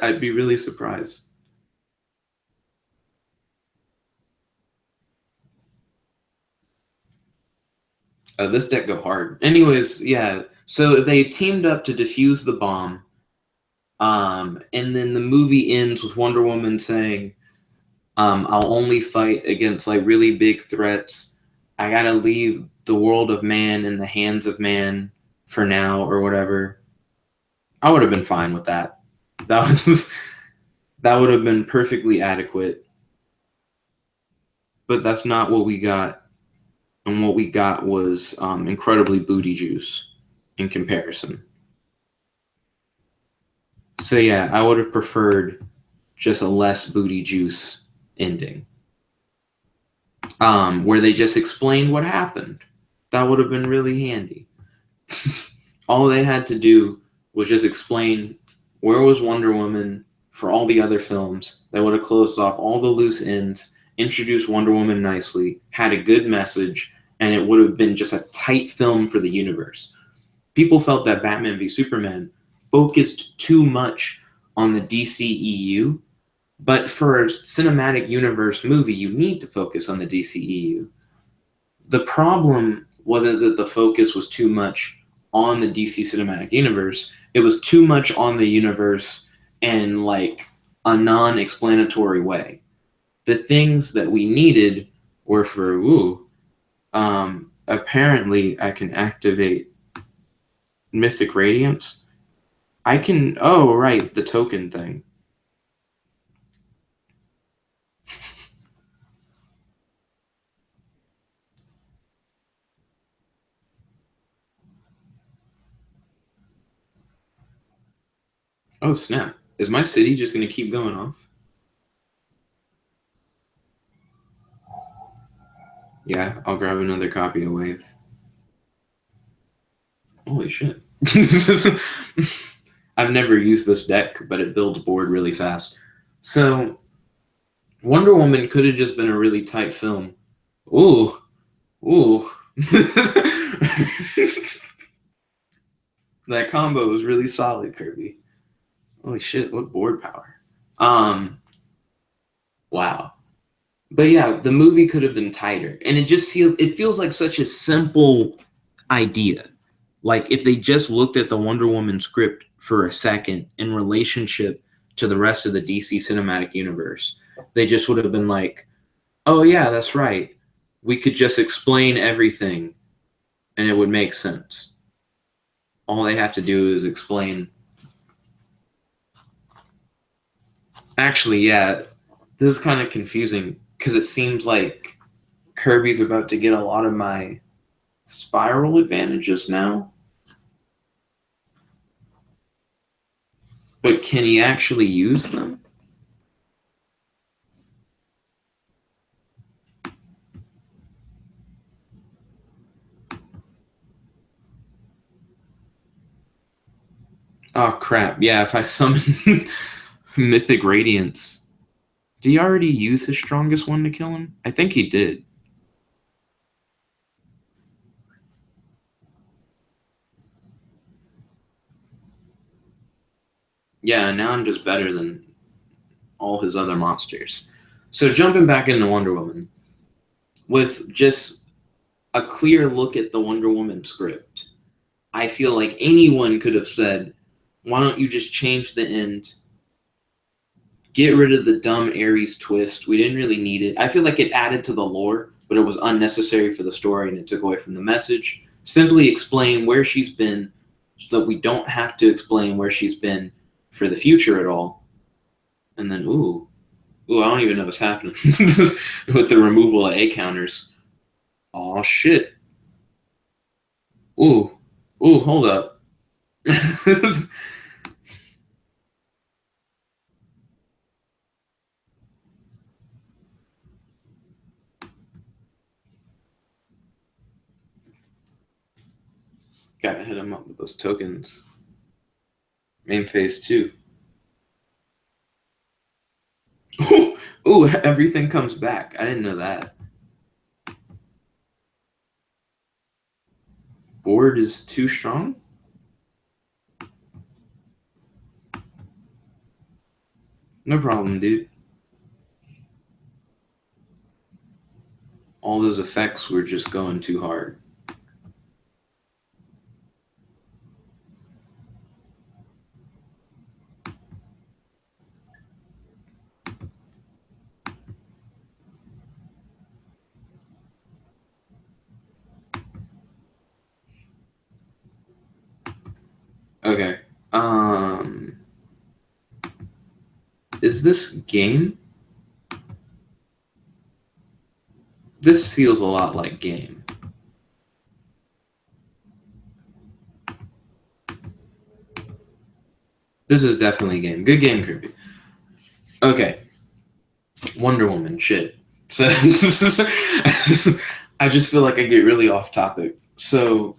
I'd be really surprised. This deck go hard. Anyways, yeah. So they teamed up to defuse the bomb. And then the movie ends with Wonder Woman saying, I'll only fight against like really big threats. I gotta leave the world of man in the hands of man for now or whatever. I would have been fine with that. That was that would have been perfectly adequate. But that's not what we got. And what we got was incredibly booty juice in comparison. So yeah, I would have preferred just a less booty juice ending, where they just explained what happened. That would have been really handy. All they had to do was just explain where was Wonder Woman for all the other films. They would have closed off all the loose ends, introduced Wonder Woman nicely, had a good message, and it would have been just a tight film for the universe. People felt that Batman v Superman focused too much on the DCEU, but for a cinematic universe movie, you need to focus on the DCEU. The problem wasn't that the focus was too much on the DC cinematic universe. It was too much on the universe in like a non-explanatory way. The things that we needed were for apparently I can activate Mythic Radiance. I can, oh right, the token thing. Oh snap. Is my city just going to keep going off? Yeah, I'll grab another copy of Wave. Holy shit. I've never used this deck, but it builds board really fast. So, Wonder Woman could have just been a really tight film. Ooh. Ooh. That combo was really solid, Kirby. Holy shit, what board power. Wow. But yeah, the movie could have been tighter. And it feels like such a simple idea. Like if they just looked at the Wonder Woman script for a second in relationship to the rest of the DC cinematic universe, they just would have been like, oh yeah, that's right. We could just explain everything and it would make sense. All they have to do is explain. Actually, yeah, this is kind of confusing because it seems like Kirby's about to get a lot of my spiral advantages now. But can he actually use them? Oh crap! Yeah, if I summon Mythic Radiance, did he already use his strongest one to kill him? I think he did. Yeah, now I'm just better than all his other monsters. So jumping back into Wonder Woman, with just a clear look at the Wonder Woman script, I feel like anyone could have said, why don't you just change the end? Get rid of the dumb Ares twist. We didn't really need it. I feel like it added to the lore, but it was unnecessary for the story and it took away from the message. Simply explain where she's been so that we don't have to explain where she's been for the future at all. And then, I don't even know what's happening with the removal of A counters. Oh shit. Hold up. Gotta hit him up with those tokens. Main phase 2. Everything comes back. I didn't know that. Board is too strong? No problem, dude. All those effects were just going too hard. Okay. Is this game? This feels a lot like game. This is definitely a game. Good game, Kirby. Okay. Wonder Woman, shit. So I just feel like I get really off topic. So,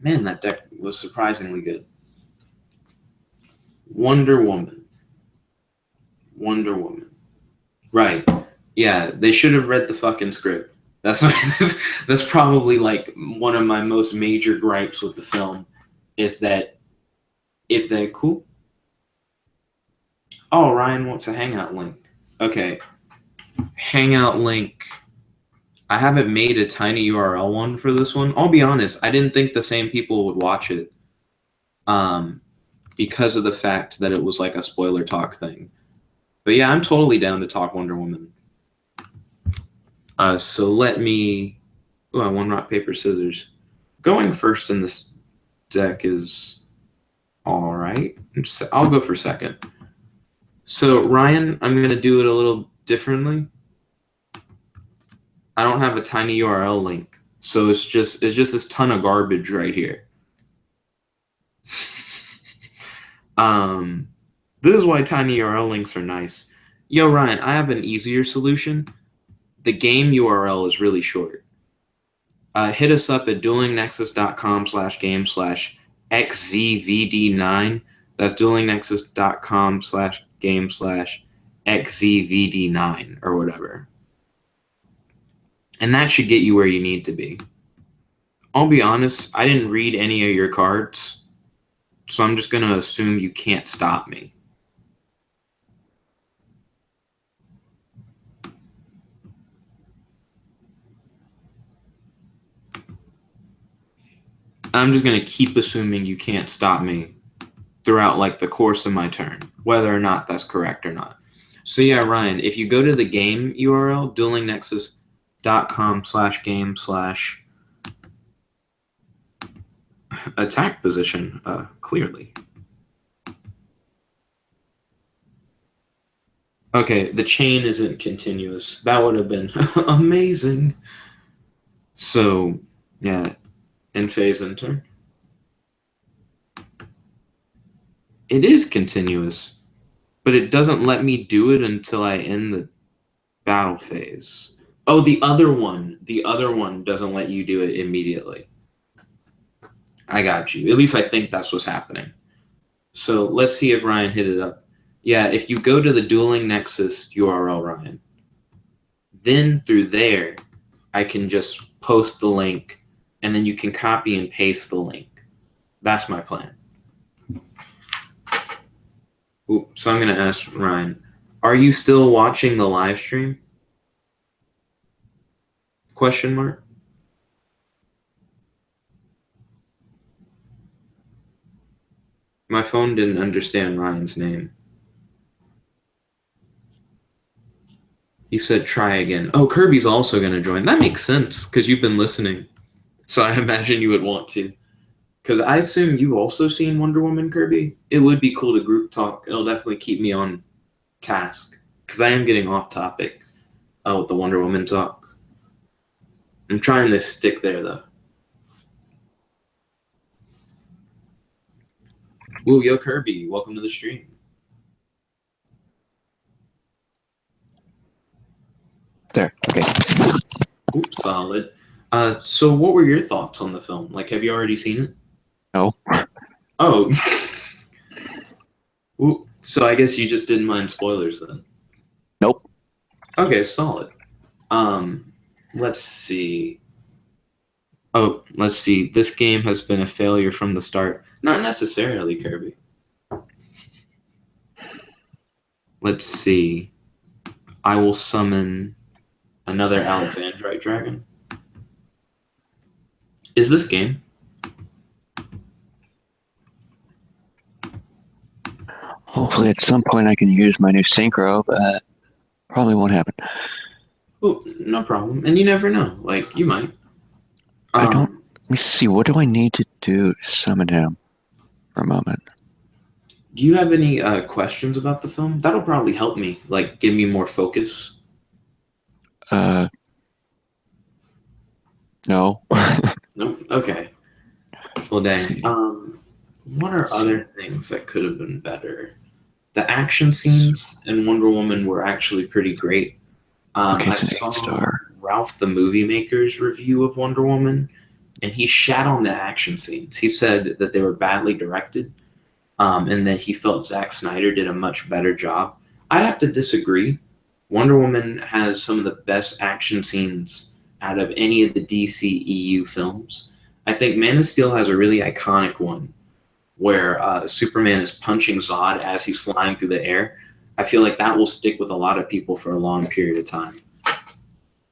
man, that deck was surprisingly good. Wonder Woman. Wonder Woman. Right. Yeah, they should have read the fucking script. That's probably like one of my most major gripes with the film is that if they cool. Oh, Ryan wants a hangout link. Okay. Hangout link. I haven't made a tiny URL one for this one. I'll be honest, I didn't think the same people would watch it. Because of the fact that it was like a spoiler talk thing. But yeah, I'm totally down to talk Wonder Woman. So let me. Oh, I won rock paper scissors. Going first in this deck is all right. I'll go for second. So Ryan, I'm gonna do it a little differently. I don't have a tiny URL link, so it's just this ton of garbage right here. This is why tiny URL links are nice. Yo, Ryan, I have an easier solution. The game URL is really short. Hit us up at duelingnexus.com/game/xzvd9. That's duelingnexus.com/game/xzvd9 or whatever. And that should get you where you need to be. I'll be honest, I didn't read any of your cards, so I'm just going to assume you can't stop me. I'm just going to keep assuming you can't stop me throughout like the course of my turn, whether or not that's correct or not. So yeah, Ryan, if you go to the game URL, duelingnexus.com/game/attack position, clearly. Okay, the chain isn't continuous. That would have been amazing. So, yeah, end phase, end turn. It is continuous, but it doesn't let me do it until I end the battle phase. Oh, the other one doesn't let you do it immediately. I got you. At least I think that's what's happening. So let's see if Ryan hit it up. Yeah, if you go to the Dueling Nexus URL, Ryan, then through there, I can just post the link, and then you can copy and paste the link. That's my plan. Ooh, so I'm going to ask Ryan, are you still watching the live stream? Question mark. My phone didn't understand Ryan's name. He said try again. Oh, Kirby's also going to join. That makes sense because you've been listening. So I imagine you would want to. Because I assume you've also seen Wonder Woman, Kirby. It would be cool to group talk. It'll definitely keep me on task. Because I am getting off topic with the Wonder Woman talk. I'm trying to stick there, though. Woo, yo, Kirby. Welcome to the stream. There, okay. Ooh, solid. So what were your thoughts on the film? Like, have you already seen it? No. Oh. Ooh, so I guess you just didn't mind spoilers then. Nope. Okay, solid. Let's see. Oh, let's see. This game has been a failure from the start. Not necessarily, Kirby. Let's see. I will summon another Alexandrite dragon. Is this game? Hopefully at some point I can use my new synchro, but probably won't happen. Oh, no problem. And you never know. Like, you might. I don't... Let me see. What do I need to do to summon him for a moment? Do you have any questions about the film? That'll probably help me. Like, give me more focus. No. Nope. Okay. Well, dang. What are other things that could have been better? The action scenes in Wonder Woman were actually pretty great. Okay, I it's an saw 8-star. Ralph the Movie Maker's review of Wonder Woman, and he shat on the action scenes. He said that they were badly directed, and that he felt Zack Snyder did a much better job. I'd have to disagree. Wonder Woman has some of the best action scenes out of any of the DCEU films. I think Man of Steel has a really iconic one where Superman is punching Zod as he's flying through the air. I feel like that will stick with a lot of people for a long period of time.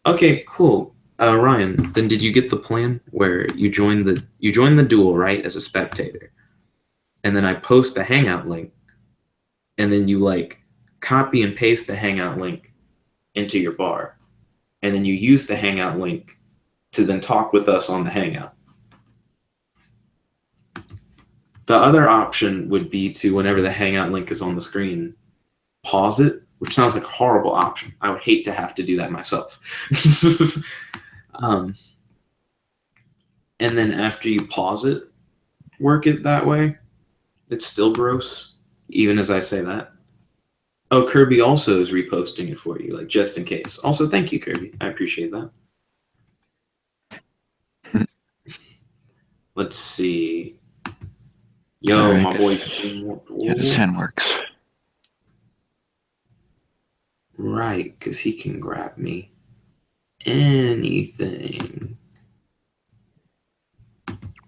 Okay, cool. Ryan, then did you get the plan where you join the duel, right, as a spectator? And then I post the Hangout link, and then you like copy and paste the Hangout link into your bar. And then you use the Hangout link to then talk with us on the Hangout. The other option would be to, whenever the Hangout link is on the screen, pause it, which sounds like a horrible option. I would hate to have to do that myself. And then after you pause it, work it that way. It's still gross, even as I say that. Oh, Kirby also is reposting it for you, like just in case. Also, thank you, Kirby. I appreciate that. Let's see. Yo, right, my boy. Yeah, this hand works. Right, because he can grab me anything.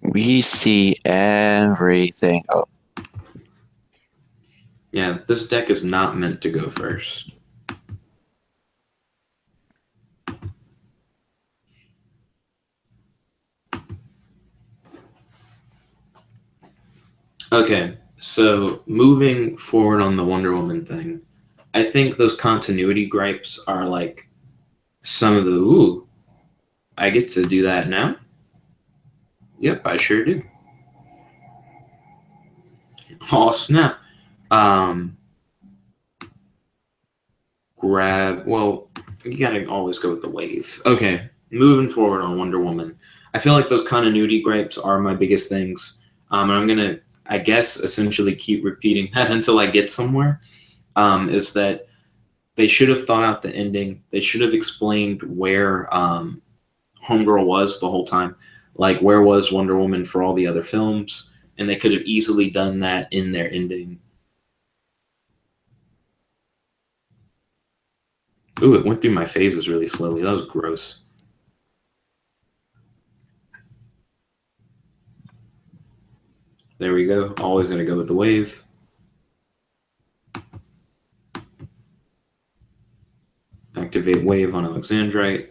We see everything. Oh. Yeah, this deck is not meant to go first. Okay, so moving forward on the Wonder Woman thing, I think those continuity gripes are like some of the, ooh, I get to do that now? Yep, I sure do. Oh, snap. Well, you gotta always go with the wave. Okay, moving forward on Wonder Woman. I feel like those continuity gripes are my biggest things. And I'm gonna, I guess, essentially keep repeating that until I get somewhere. Is that they should have thought out the ending. They should have explained where Homegirl was the whole time. Like, where was Wonder Woman for all the other films? And they could have easily done that in their ending. Ooh, it went through my phases really slowly. That was gross. There we go. Always going to go with the wave. Activate wave on Alexandrite.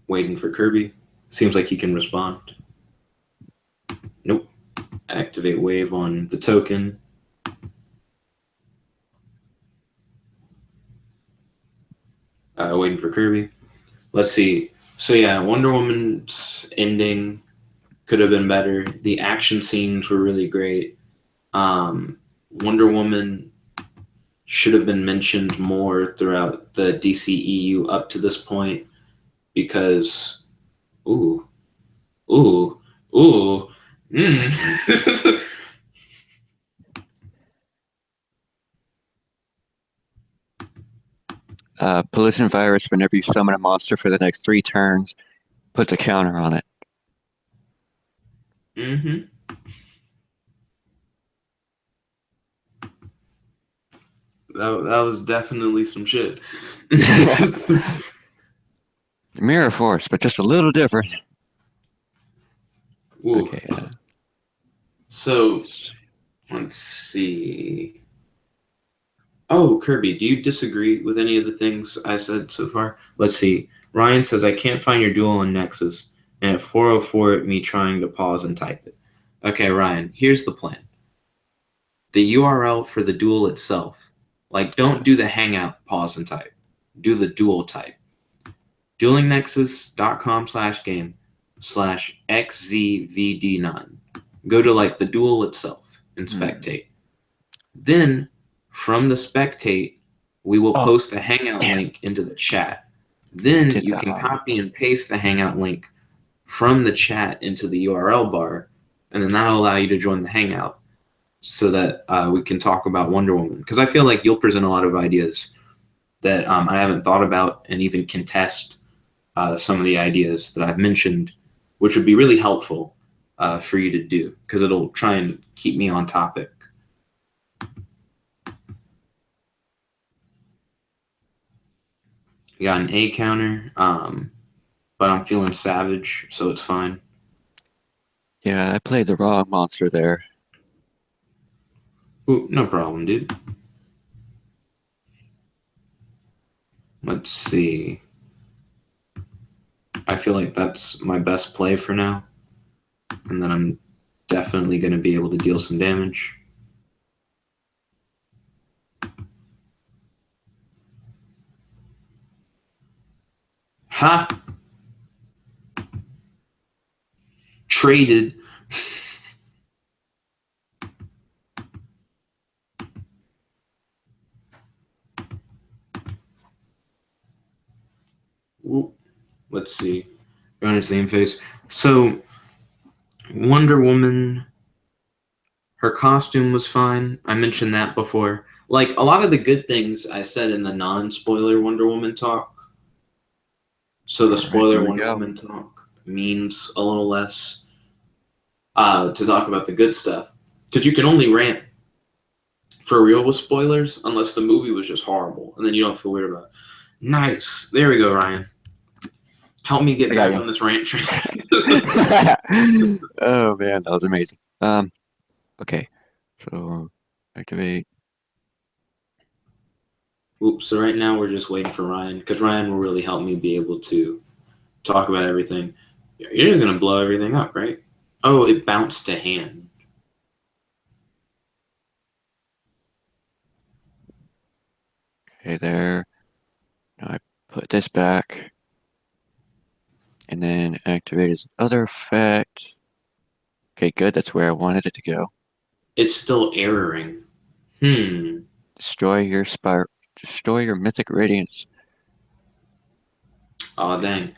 Waiting for Kirby. Seems like he can respond. Nope. Activate wave on the token. Waiting for Kirby. Let's see. So yeah, Wonder Woman's ending could have been better. The action scenes were really great. Wonder Woman should have been mentioned more throughout the DCEU up to this point because, ooh, ooh, ooh, Pollution virus, whenever you summon a monster for the next 3 turns, puts a counter on it. mm-hmm. That was definitely some shit. Mirror Force, but just a little different. Ooh. Okay. So, let's see. Oh, Kirby, do you disagree with any of the things I said so far? Let's see. Ryan says, I can't find your duel on Nexus, and at 4:04, me trying to pause and type it. Okay, Ryan, here's the plan. The URL for the duel itself, like, don't do the hangout pause and type. Do the duel type. duelingnexus.com/game/xzvd9. Go to, like, the duel itself and spectate. Then, from the spectate, we will post the Hangout link into the chat. Then you can copy and paste the Hangout link from the chat into the URL bar, and then that'll allow you to join the Hangout so that we can talk about Wonder Woman. Because I feel like you'll present a lot of ideas that I haven't thought about and even contest some of the ideas that I've mentioned, which would be really helpful for you to do because it'll try and keep me on topic. You got an A counter, but I'm feeling savage, so it's fine. Yeah, I played the wrong monster there. Ooh, no problem, dude. Let's see. I feel like that's my best play for now. And then I'm definitely going to be able to deal some damage. Ha! Traded. Ooh. Let's see. Going into the same phase. So, Wonder Woman, her costume was fine. I mentioned that before. Like, a lot of the good things I said in the non-spoiler Wonder Woman talk. So the spoiler Wonder Woman talk means a little less to talk about the good stuff. Because you can only rant for real with spoilers unless the movie was just horrible. And then you don't feel weird about it. Nice. There we go, Ryan. Help me get back on this rant train. Oh, man, that was amazing. Okay, so activate. Oops, so right now we're just waiting for Ryan, because Ryan will really help me be able to talk about everything. You're just going to blow everything up, right? Oh, it bounced to hand. Okay, there. Now I put this back. And then activate his other effect. Okay, good, that's where I wanted it to go. It's still erroring. Destroy your mythic radiance. Oh, dang.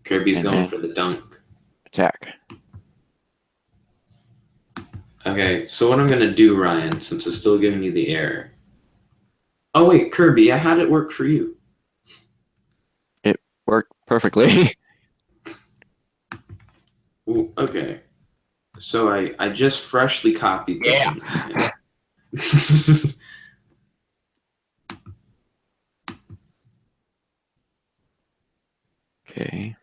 Kirby's going for the dunk. Attack. Okay, so what I'm gonna do, Ryan, since it's still giving you the error. Oh wait, Kirby, how did it work for you? It worked perfectly. Ooh, okay. So I just freshly copied this Yeah. one. Okay.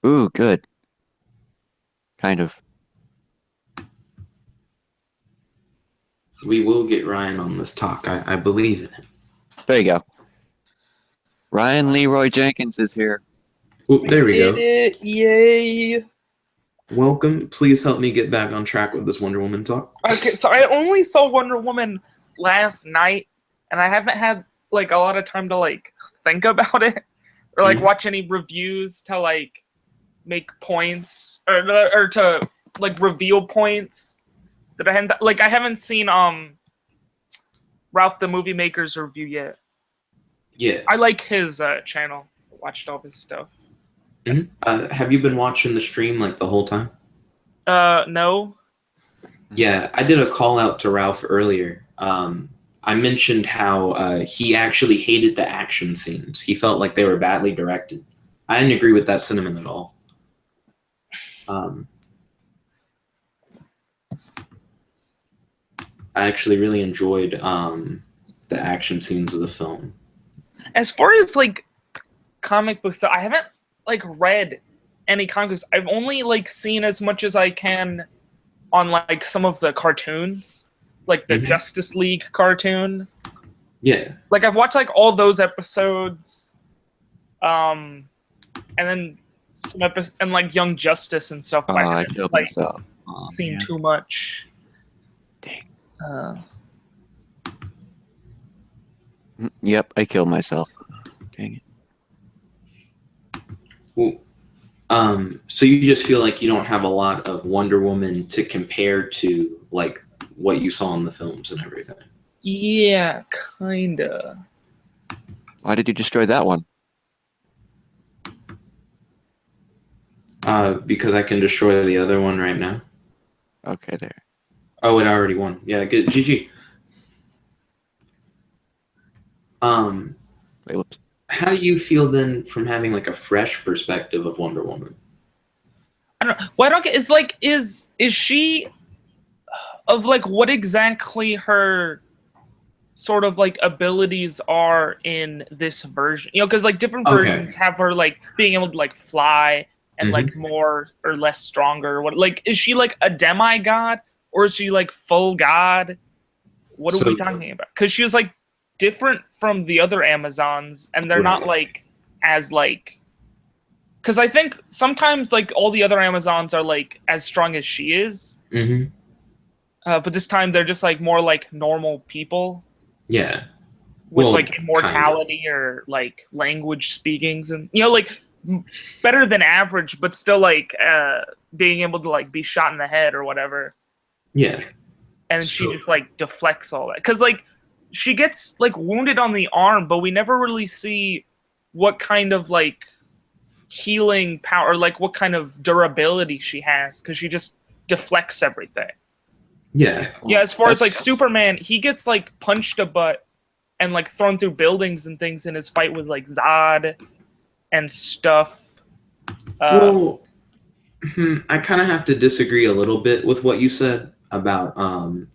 Ooh, good. Kind of. We will get Ryan on this talk. I believe in it. There you go. Ryan Leroy Jenkins is here. Ooh, there we Did go. it! Yay! Welcome. Please help me get back on track with this Wonder Woman talk. Okay, so I only saw Wonder Woman last night, and I haven't had like a lot of time to like think about it or like watch any reviews to like make points or to like reveal points that I hadn't like. I haven't seen Ralph the Movie Maker's review yet. Yeah. I like his channel. Watched all his stuff. Have you been watching the stream like the whole time? No. Yeah, I did a call out to Ralph earlier. I mentioned how he actually hated the action scenes. He felt like they were badly directed. I didn't agree with that sentiment at all. I actually really enjoyed the action scenes of the film. As far as like comic books, I haven't like read any comics. I've only like seen as much as I can on like some of the cartoons, like the Justice League cartoon. Yeah. Like I've watched like all those episodes, and then some episodes and like Young Justice and stuff. Oh, I killed myself. Oh, seen man. too much. Dang. Yep, I killed myself. Dang it. Well, so you just feel like you don't have a lot of Wonder Woman to compare to, like what you saw in the films and everything. Yeah, kinda. Why did you destroy that one? Because I can destroy the other one right now. Okay, there. Oh, it already won. Yeah, good. GG. Wait, whoops. How do you feel then from having like a fresh perspective of Wonder Woman? I don't know. Well, I don't get. Is she of like what exactly her sort of like abilities are in this version? You know, because like different versions have her like being able to like fly and like more or less stronger. What like is she like a demigod or is she like full god? What are we talking about? Because she was like different from the other Amazons, and they're not like as like. Because I think sometimes like all the other Amazons are like as strong as she is. But this time they're just like more like normal people. Yeah. With like immortality or like language speakings and like better than average, but still like being able to like be shot in the head or whatever. Yeah. And she just like deflects all that. Because like she gets like wounded on the arm, but we never really see what kind of like healing power or like what kind of durability she has because she just deflects everything. Yeah. Yeah, as far as like Superman, he gets like punched a butt and like thrown through buildings and things in his fight with like Zod and stuff. Well, I kind of have to disagree a little bit with what you said about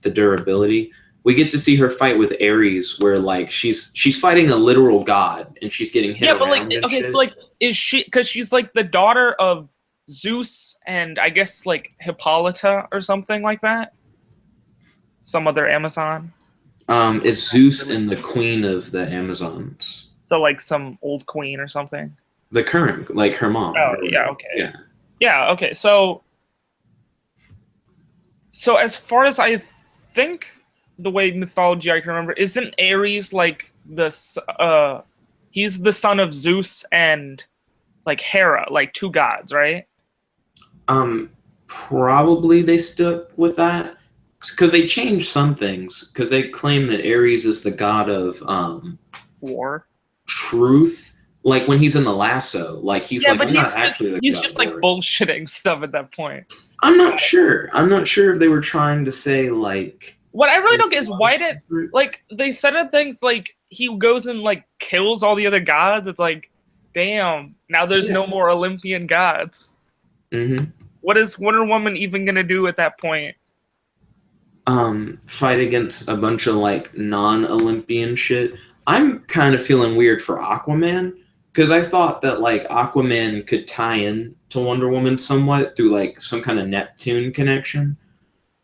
the durability. We get to see her fight with Ares, where like she's fighting a literal god and she's getting hit. Yeah, but like and okay, shit. so like is she because she's like the daughter of Zeus and I guess like Hippolyta or something like that. Some other Amazon. It's Zeus and the queen of the Amazons. So like some old queen or something. The current, like her mom. Oh yeah, okay. Yeah. Yeah, okay. So as far as I think, the way mythology I can remember, isn't Ares like the he's the son of Zeus and like Hera, like two gods, right? Probably they stuck with that because they changed some things because they claim that Ares is the god of War, truth, Like when he's in the lasso, like he's Yeah, like, but I'm not actually the he's god just of like war. bullshitting stuff at that point. I'm not sure. I'm not sure if they were trying to say like. What I really there don't get is was why did different- like they said it things like he goes and like kills all the other gods. It's like, damn, now there's Yeah. no more Olympian gods. Mhm. What is Wonder Woman even gonna do at that point? Fight against a bunch of like non-Olympian shit. I'm kind of feeling weird for Aquaman because I thought that like Aquaman could tie in to Wonder Woman somewhat through like some kind of Neptune connection.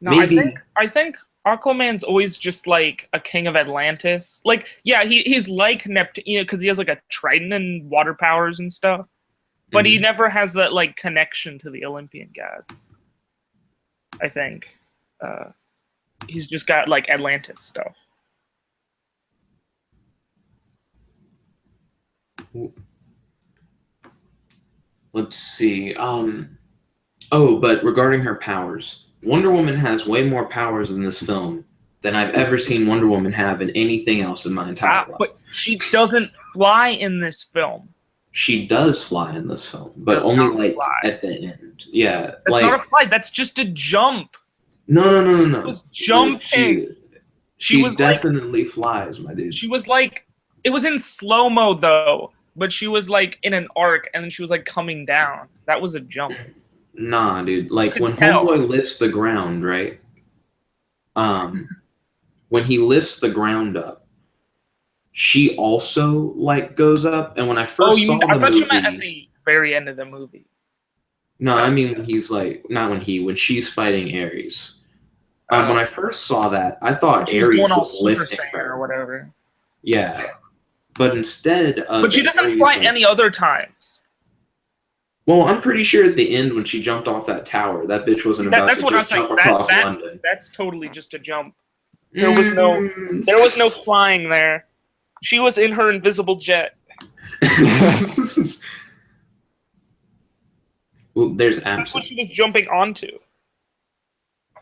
No, Maybe. I think Aquaman's always just like a king of Atlantis. Like, yeah, he's like Neptune, you know, because he has like a trident and water powers and stuff. But he Mhm. never has that like connection to the Olympian gods. I think he's just got like Atlantis stuff. Let's see. Oh, but regarding her powers, Wonder Woman has way more powers in this film than I've ever seen Wonder Woman have in anything else in my entire life. But she doesn't fly in this film. She does fly in this film, but Does only not like fly. at the end. Yeah, That's like not a flight. That's just a jump. no. It was jumping. She was definitely flies, my dude. She was like, it was in slow mo though, but she was like in an arc, and then she was like coming down. That was a jump. Nah, dude. Like could when tell. Homeboy lifts the ground, right? When he lifts the ground up, she also like goes up. And when I first saw I the thought movie, you meant at the very end of the movie. no, I mean when he's like not when she's fighting Ares. When I first saw that, I thought She was Ares going all was Super lifting Saiyan her. or whatever. Yeah, but instead of But she doesn't Ares, fly like- any other times. Well, I'm pretty sure at the end when she jumped off that tower, that bitch wasn't about That's to what I was just jump saying. across London. That's totally just a jump. There was no flying there. She was in her invisible jet. Well, there's That's what absent. she was jumping onto.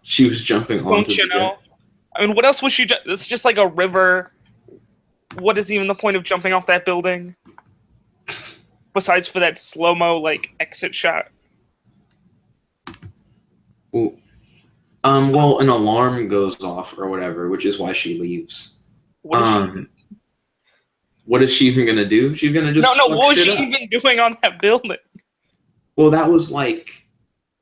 She was jumping onto Don't the you jet. know? I mean, what else was she? It's just like a river. What is even the point of jumping off that building? Besides for that slow mo like exit shot. Well, well, an alarm goes off or whatever, which is why she leaves. What is she even gonna do? She's gonna just no. fuck What was shit she up. even doing on that building? Well, that was like,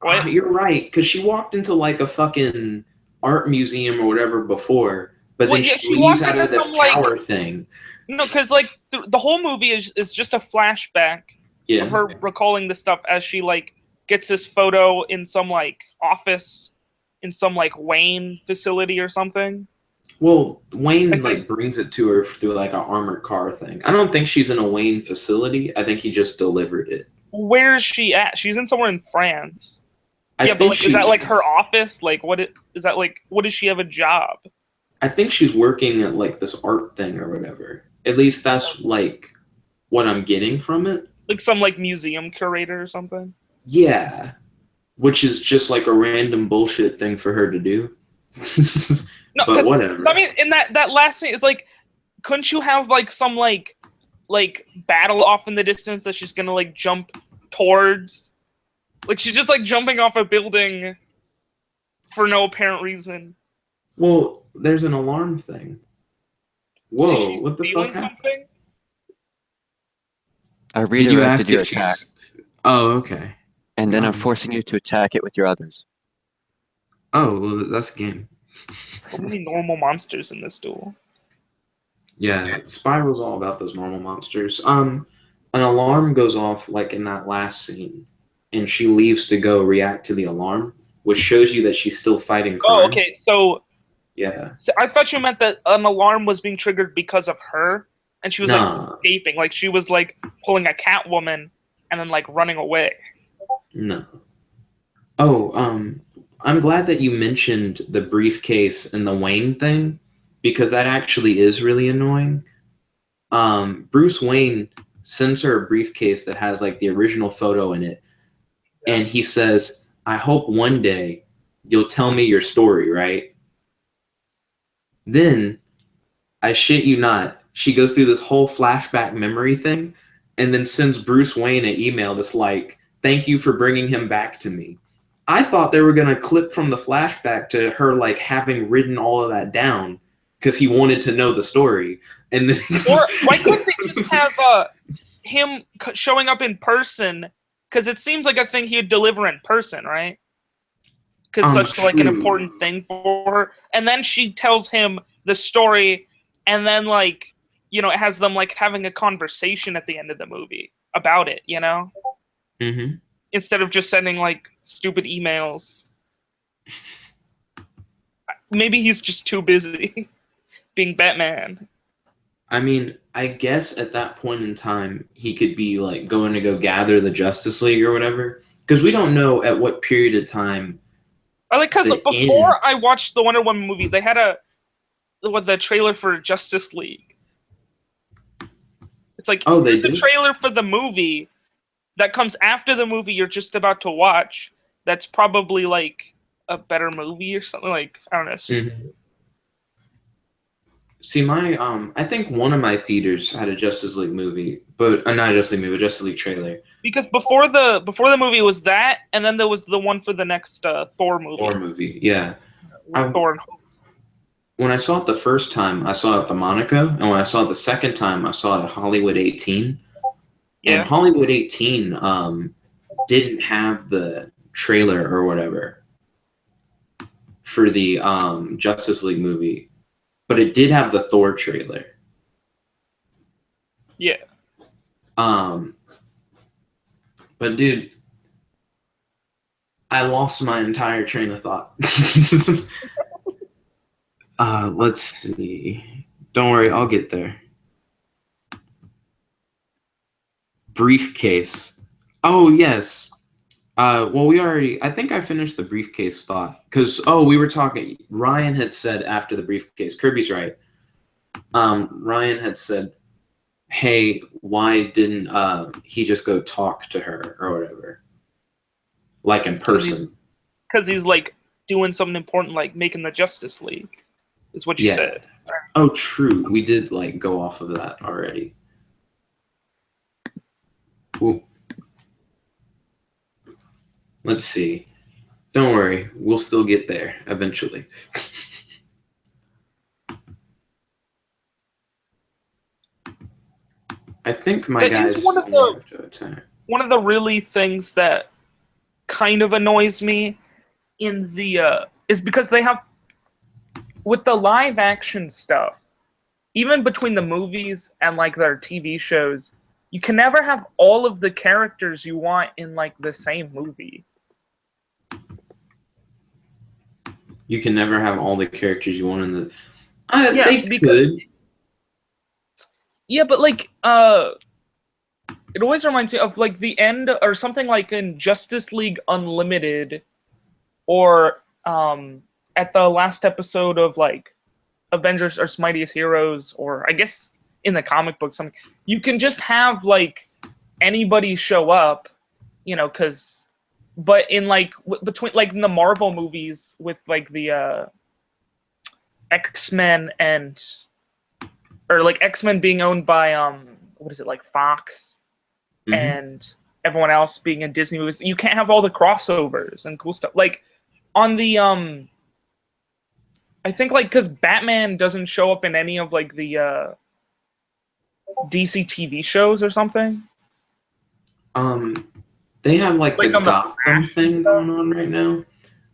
What? you're right, because she walked into like a fucking art museum or whatever before, but Well, then yeah, she she leaves walked out of into this some, like- tower thing. No, because like the whole movie is just a flashback Yeah. of her recalling the stuff as she like gets this photo in some like office in some like Wayne facility or something. Well, Wayne I think- like brings it to her through like an armored car thing. I don't think she's in a Wayne facility. I think he just delivered it. Where is she at? She's in somewhere in France. I Yeah, but think like, is that like her office? Like, is that like? What does she have a job? I think she's working at like this art thing or whatever. At least that's like what I'm getting from it. Like some like museum curator or something. Yeah, which is just like a random bullshit thing for her to do. No, but whatever. I mean, in that last scene is like, couldn't you have like some like battle off in the distance that she's gonna like jump towards? Like she's just like jumping off a building for no apparent reason. Well, there's an alarm thing. Whoa, Is she what the stealing fuck happened? something? I Did you ask redirected your if attack, she's... Oh, okay. and then I'm Um, forcing you to attack it with your others. Oh, well, that's a game. So many normal monsters in this duel. Yeah, Spiral's all about those normal monsters. An alarm goes off like in that last scene, and she leaves to go react to the alarm, which shows you that she's still fighting crime. Oh, okay. So Yeah. I thought you meant that an alarm was being triggered because of her, and she was like Nah, escaping, like she was like pulling a Catwoman and then like running away. no. Oh, I'm glad that you mentioned the briefcase and the Wayne thing, because that actually is really annoying. Bruce Wayne sends her a briefcase that has like the original photo in it, and he says, "I hope one day you'll tell me your story, right?" Then, I shit you not, she goes through this whole flashback memory thing, and then sends Bruce Wayne an email that's like, "Thank you for bringing him back to me." I thought they were gonna clip from the flashback to her like having written all of that down because he wanted to know the story, and then Or why couldn't they just have him showing up in person? Because it seems like a thing he'd deliver in person, right? Because such like an true. important thing for her. And then she tells him the story, and then like it has them like having a conversation at the end of the movie about it, Mm-hmm. instead of just sending like stupid emails. Maybe he's just too busy being Batman. I mean, I guess at that point in time, he could be like going to go gather the Justice League or whatever, because we don't know at what period of time. I like because The before end. I watched the Wonder Woman movie, they had the trailer for Justice League. It's like, Oh, they here's a did? trailer for the movie that comes after the movie you're just about to watch. That's probably like a better movie or something. Like, I don't know. It's just, Mhm. See, I think one of my theaters had a Justice League movie, but not a Justice League movie, a Justice League trailer. because before the movie was that, and then there was the one for the next Thor movie. Or movie, yeah. Thor and When I saw it the first time, I saw it at the Monaco, and when I saw it the second time, I saw it at Hollywood 18. And yeah. Hollywood 18 didn't have the trailer or whatever for the Justice League movie, but it did have the Thor trailer. Yeah. But dude, I lost my entire train of thought. Let's see. Don't worry, I'll get there. Briefcase. Oh, yes. Well, I think I finished the briefcase thought. Because, we were talking, Ryan had said after the briefcase, Kirby's right. Ryan had said, hey, why didn't he just go talk to her or whatever? Like in person. Because he's like doing something important, like making the Justice League, is what you said. Oh, true. We did like go off of that already. Ooh. Let's see. Don't worry, we'll still get there eventually. I think my That guys is one of only have to attack. one of the really things that kind of annoys me in the is because they have, with the live action stuff, even between the movies and like their TV shows, you can never have all of the characters you want in like the same movie. You can never have all the characters you want in the. Yeah, they could. Yeah, but like it always reminds me of like the end or something like in Justice League Unlimited, or at the last episode of like Avengers or Mightiest Heroes, or I guess in the comic book something. You can just have like anybody show up, because but in like between like in the Marvel movies with like the X-Men and or like X-Men being owned by what is it, like Fox, and everyone else being in Disney movies, you can't have all the crossovers and cool stuff. Like on the I think like because Batman doesn't show up in any of like the DC TV shows or something. They have like the on the Gotham Flash and thing stuff. going on right now.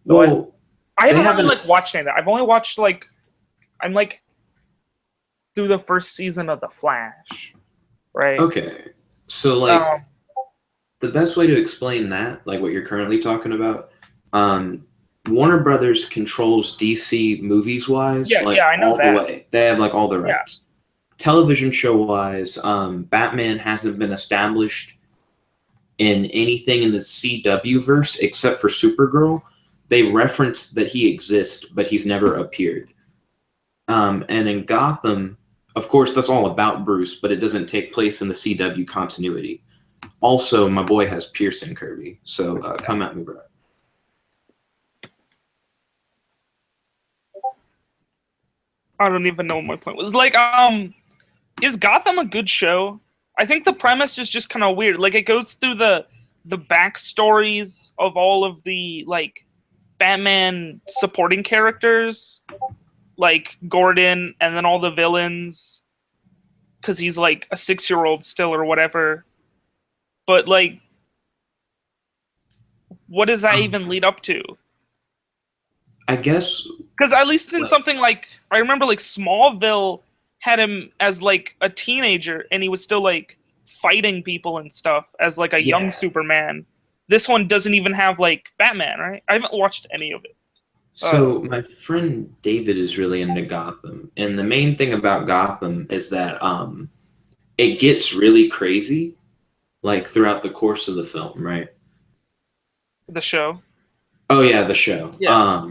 What? Well, I they haven't really haven't- like watched any of that. I've only watched like I'm like through the first season of The Flash, right? Okay, so like the best way to explain that, like what you're currently talking about, Warner Brothers controls DC movies wise, Yeah, like yeah, I know all that. the way. They have like all the Yeah. rights. Television show wise, Batman hasn't been established in anything in the CW verse except for Supergirl. They reference that he exists, but he's never appeared. And in Gotham, of course, that's all about Bruce, but it doesn't take place in the CW continuity. Also, my boy has piercing, Kirby, so come at me, bro. I don't even know what my point was. Like, is Gotham a good show? I think the premise is just kind of weird. Like, it goes through the backstories of all of the like Batman supporting characters, like Gordon, and then all the villains, because he's like a 6-year-old still or whatever. But like, what does that even lead up to? I guess Because at least in something like, I remember like Smallville had him as like a teenager, and he was still like fighting people and stuff as like a young Superman. This one doesn't even have like Batman, right? I haven't watched any of it. So my friend David is really into Gotham, and the main thing about Gotham is that it gets really crazy, like throughout the course of the film, right? The show. Oh yeah, the show. Yeah.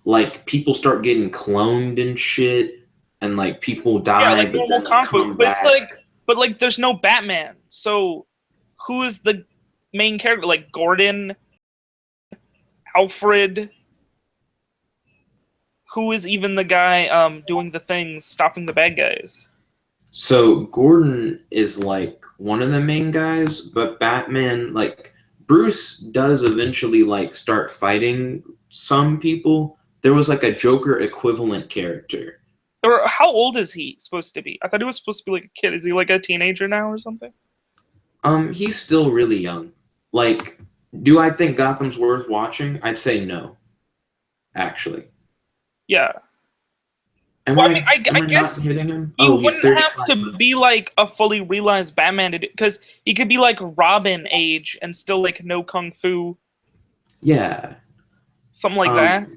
Like people start getting cloned and shit, and like people die, Yeah, like but normal then they comic come book. But it's back. like, but like, there's no Batman. So, who is the main character? Like Gordon, Alfred. Who is even the guy doing the things, stopping the bad guys? So Gordon is like one of the main guys, but Batman, like Bruce does eventually like start fighting some people. There was like a Joker equivalent character. Or how old is he supposed to be? I thought he was supposed to be like a kid. Is he like a teenager now or something? He's still really young. Like, do I think Gotham's worth watching? I'd say no, actually. Yeah. Am Well, I I, mean, am I I guess not hitting him? he Oh, he's wouldn't have 35. to be like a fully realized Batman because he could be like Robin age and still like no kung fu, Yeah. something like that.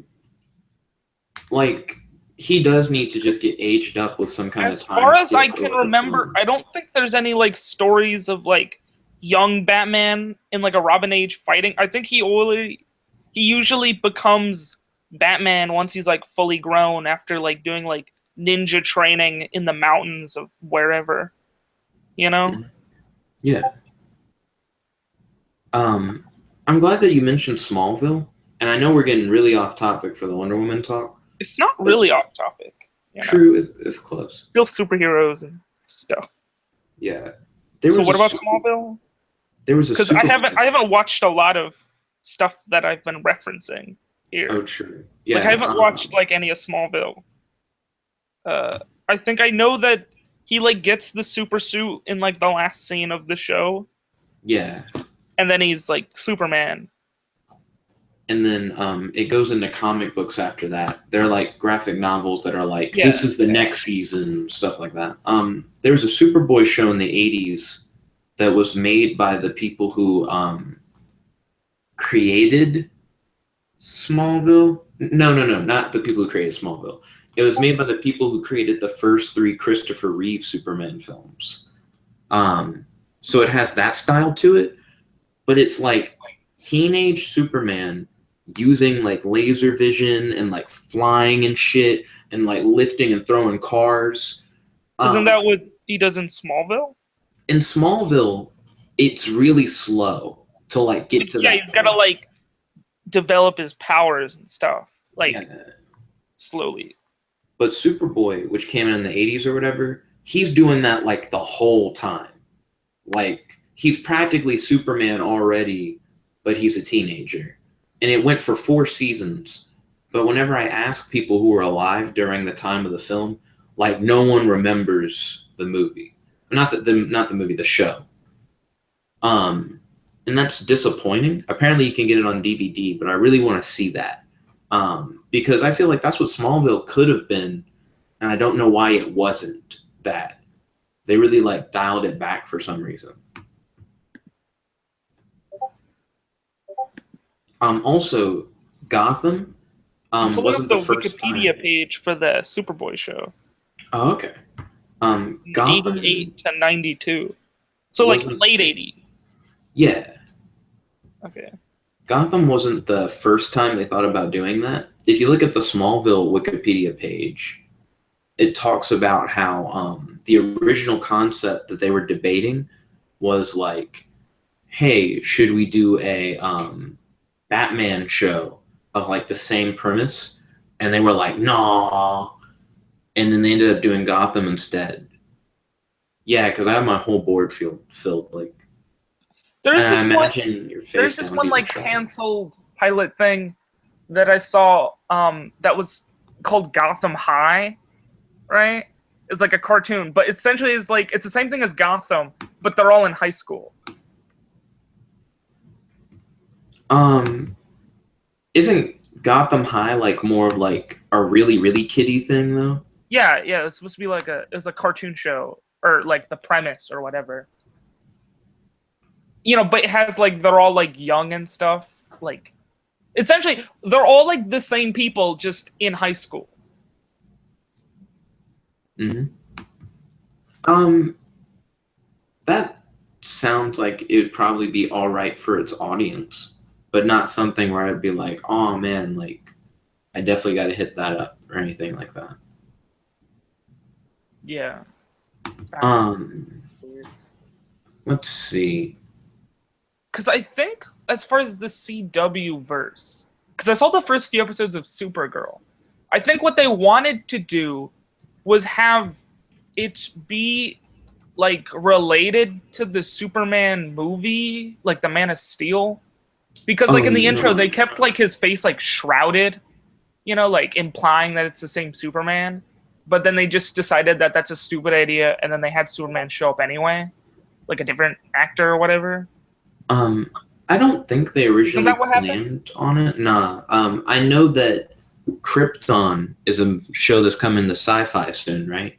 Like, he does need to just get aged up with some kind As of time. far as I skip or can with a remember, clone. I don't think there's any like stories of like young Batman in like a Robin age fighting. I think he usually becomes Batman once he's like fully grown after like doing like ninja training in the mountains of wherever, you know? Yeah. I'm glad that you mentioned Smallville, and I know we're getting really off topic for the Wonder Woman talk. It's not really off topic. You know? True is close. Still superheroes and stuff. Yeah. So what about Smallville? There was a because I haven't watched a lot of stuff that I've been referencing here. Oh, true. Yeah. Like I haven't watched like any of Smallville. I think I know that he like gets the super suit in like the last scene of the show. Yeah. And then he's like Superman. And then it goes into comic books after that. They're like graphic novels that are like, this is the next season, stuff like that. There was a Superboy show in the 80s that was made by the people who created Smallville. No, not the people who created Smallville. It was made by the people who created the first 3 Christopher Reeve Superman films. So it has that style to it, but it's like teenage Superman using like laser vision and like flying and shit and like lifting and throwing cars. Isn't that what he does in Smallville? In Smallville, it's really slow to like get to that. Yeah, he's got to like develop his powers and stuff like slowly. But Superboy, which came in the 80s or whatever, he's doing that like the whole time. Like he's practically Superman already, but he's a teenager. And it went for 4 seasons. But whenever I ask people who were alive during the time of the film, like no one remembers the movie. Not the movie, the show. And that's disappointing. Apparently you can get it on DVD, but I really want to see that. Because I feel like that's what Smallville could have been, and I don't know why it wasn't that. They really like dialed it back for some reason. Also, Gotham wasn't the first Wikipedia page for the Superboy show. Oh, okay. Gotham 88 to 92. So like late 80s. Yeah. Okay. Gotham wasn't the first time they thought about doing that. If you look at the Smallville Wikipedia page, it talks about how the original concept that they were debating was like, hey, should we do a Batman show of like the same premise? And they were like, nah. And then they ended up doing Gotham instead. Yeah, because I have my whole board filled. Like, There's and I this one. imagine your There's face this down one even like sharper. canceled pilot thing that I saw. That was called Gotham High, right? It's like a cartoon, but essentially is like it's the same thing as Gotham, but they're all in high school. Isn't Gotham High like more of like a really really kiddie thing though? Yeah, it was supposed to be like it was a cartoon show or like the premise or whatever. But it has like they're all like young and stuff. Like essentially they're all like the same people just in high school. Mm-hmm. That sounds like it would probably be all right for its audience, but not something where I'd be like, oh man, like I definitely got to hit that up or anything like that. Yeah. Let's see. Because I think as far as the CW verse, because I saw the first few episodes of Supergirl, I think what they wanted to do was have it be like related to the Superman movie, like the Man of Steel, because like Oh, in the intro no. they kept like his face like shrouded, like implying that it's the same Superman, but then they just decided that that's a stupid idea, and then they had Superman show up anyway, like a different actor or whatever. I don't think they Isn't originally that what happened? planned on it. Nah. I know that Krypton is a show that's coming to Sci-Fi soon, right?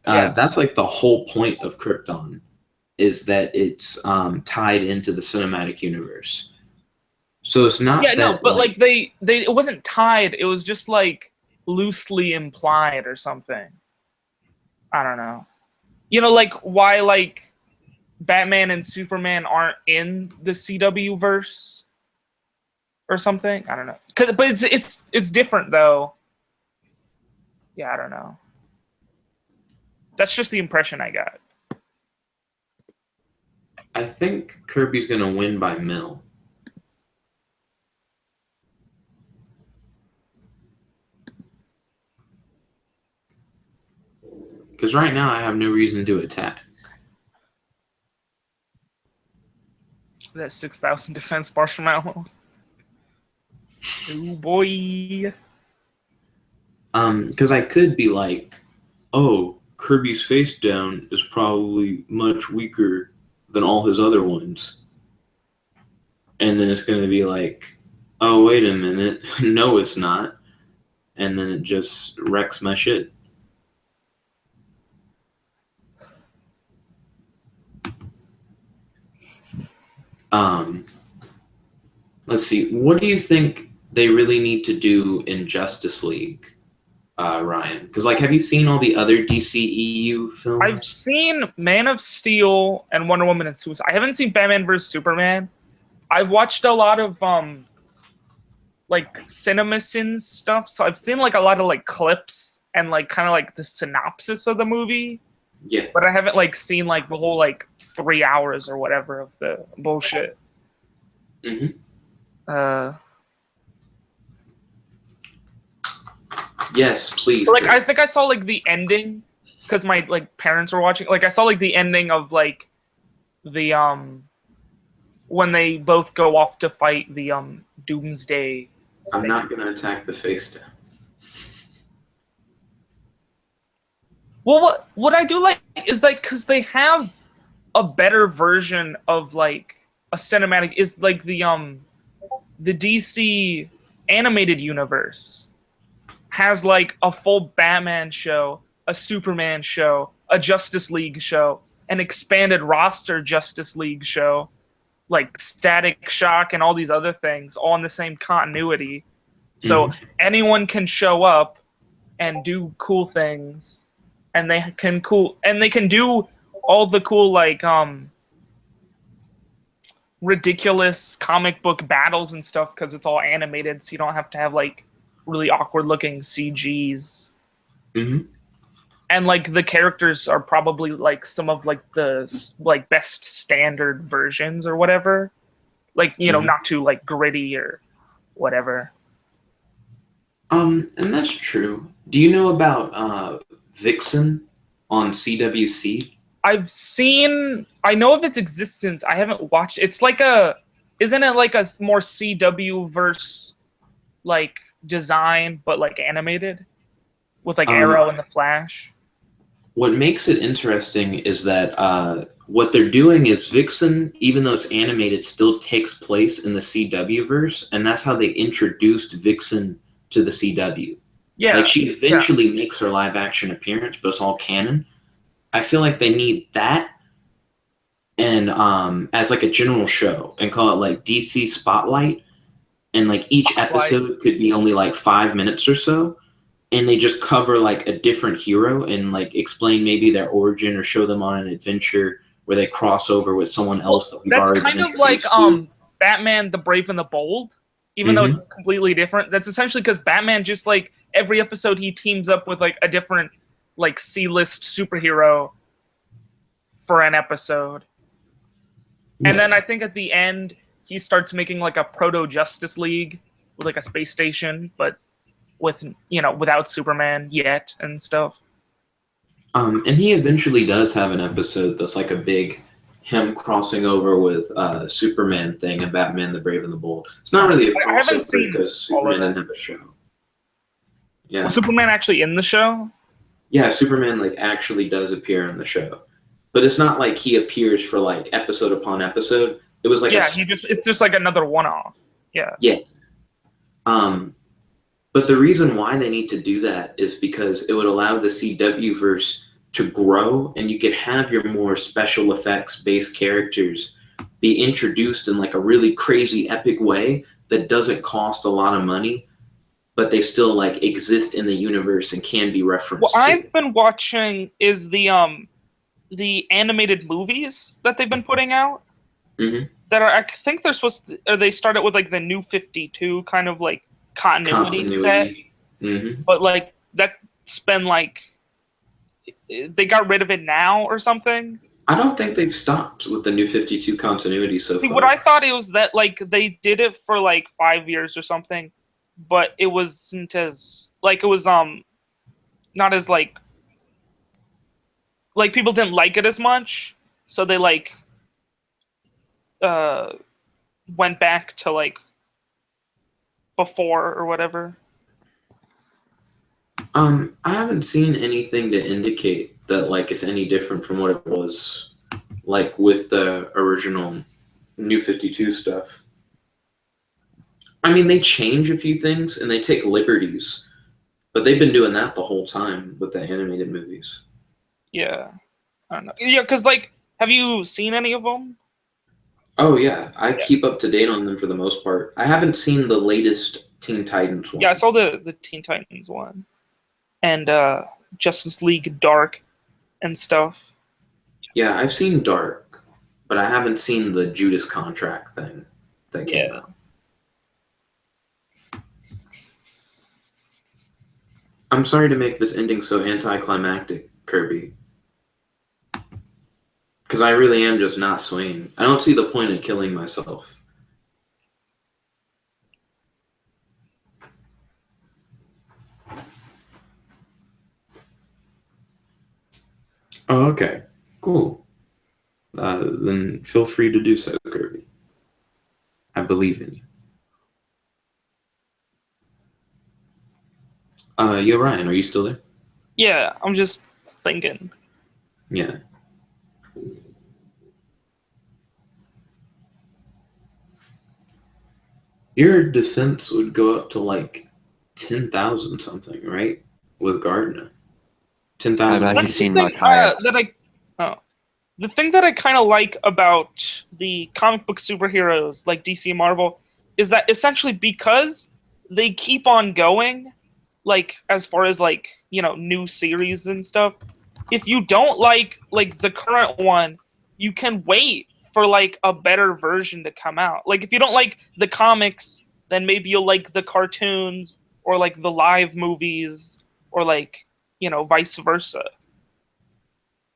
Yeah. That's like the whole point of Krypton is that it's tied into the cinematic universe. So it's not Yeah, no, that but like they it wasn't tied, it was just like loosely implied or something. I don't know. Like why like Batman and Superman aren't in the CW verse or something? I don't know. But it's different though. Yeah, I don't know. That's just the impression I got. I think Kirby's gonna win by mill. Because right now I have no reason to attack. That 6,000 defense marshmallow. Oh boy. Because I could be like, oh, Kirby's face down is probably much weaker than all his other ones. And then it's going to be like, oh, wait a minute. No, it's not. And then it just wrecks my shit. Let's see. What do you think they really need to do in Justice League, Ryan? Because, like, have you seen all the other DCEU films? I've seen Man of Steel and Wonder Woman and Suicide. I haven't seen Batman vs Superman. I've watched a lot of like CinemaSins stuff, so I've seen like a lot of like clips and like kind of like the synopsis of the movie. Yeah. But I haven't like seen like the whole like 3 hours or whatever of the bullshit. Mm-hmm. Yes, please. Like I think I saw like the ending because my like parents were watching. Like I saw like the ending of like the when they both go off to fight the Doomsday. I'm not gonna attack the face down. Well, what I do like is like because they have a better version of like a cinematic is like the DC animated universe has like a full Batman show, a Superman show, a Justice League show, an expanded roster Justice League show, like Static Shock and all these other things, all in the same continuity. So anyone can show up and do cool things, and they can do all the cool like ridiculous comic book battles and stuff because it's all animated, so you don't have to have like really awkward looking CGs. Mm-hmm. And like the characters are probably like some of like the like best standard versions or whatever, like not too like gritty or whatever. And that's true. Do you know about Vixen on CWC? I know of its existence. I haven't watched. Isn't it like a more CW verse like design, but like animated with like Arrow and the Flash? What makes it interesting is that what they're doing is Vixen, even though it's animated, still takes place in the CW verse, and that's how they introduced Vixen to the CW. Yeah, Like she eventually makes her live action appearance, but it's all canon. I feel like they need that and as like a general show and call it like DC Spotlight, and like each episode could be only like 5 minutes or so, and they just cover like a different hero and like explain maybe their origin or show them on an adventure where they cross over with someone else that we've already been That's kind of like to. Batman the Brave and the Bold, even though it's completely different. That's essentially because Batman just like every episode he teams up with like a different like C-list superhero for an episode. And then I think at the end he starts making like a proto Justice League with like a space station, but with without Superman yet and stuff. And he eventually does have an episode that's like a big him crossing over with Superman thing and Batman the Brave and the Bold. It's not really a crossover, I haven't seen because Superman didn't have a show. Yeah. Was Superman actually in the show? Yeah, Superman like actually does appear in the show. But it's not like he appears for like episode upon episode. It was like it's just like another one-off. Yeah. Yeah. But the reason why they need to do that is because it would allow the CW verse to grow, and you could have your more special effects based characters be introduced in like a really crazy epic way that doesn't cost a lot of money, but they still like exist in the universe and can be referenced. What I've been watching is the animated movies that they've been putting out. That are, I think they're supposed to, or they started with like the New 52 kind of like continuity. Set. But like that's been like they got rid of it now or something. I don't think they've stopped with the New 52 continuity so far. What I thought it was that like they did it for like 5 years or something, but it wasn't as like it was not as like people didn't like it as much, so they like went back to like before or whatever. I haven't seen anything to indicate that like it's any different from what it was like with the original New 52 stuff. I mean, they change a few things and they take liberties, but they've been doing that the whole time with the animated movies. Yeah. I don't know. Yeah, because like, have you seen any of them? Oh yeah, I keep up to date on them for the most part. I haven't seen the latest Teen Titans one. Yeah, I saw the Teen Titans one, and Justice League Dark, and stuff. Yeah, I've seen Dark, but I haven't seen the Judas Contract thing that came out. I'm sorry to make this ending so anticlimactic, Kirby. Because I really am just not swinging. I don't see the point in killing myself. Oh, okay. Cool. Then feel free to do so, Kirby. I believe in you. Yo, Ryan, are you still there? Yeah, I'm just thinking. Yeah. Your defense would go up to like 10,000 something, right? With Gardner. 10,000. I've actually seen much higher. The thing that I kind of like about the comic book superheroes like DC and Marvel is that essentially because they keep on going, like as far as like, you know, new series and stuff, if you don't like the current one, you can wait for like a better version to come out. Like if you don't like the comics, then maybe you'll like the cartoons or like the live movies or like, you know, vice versa.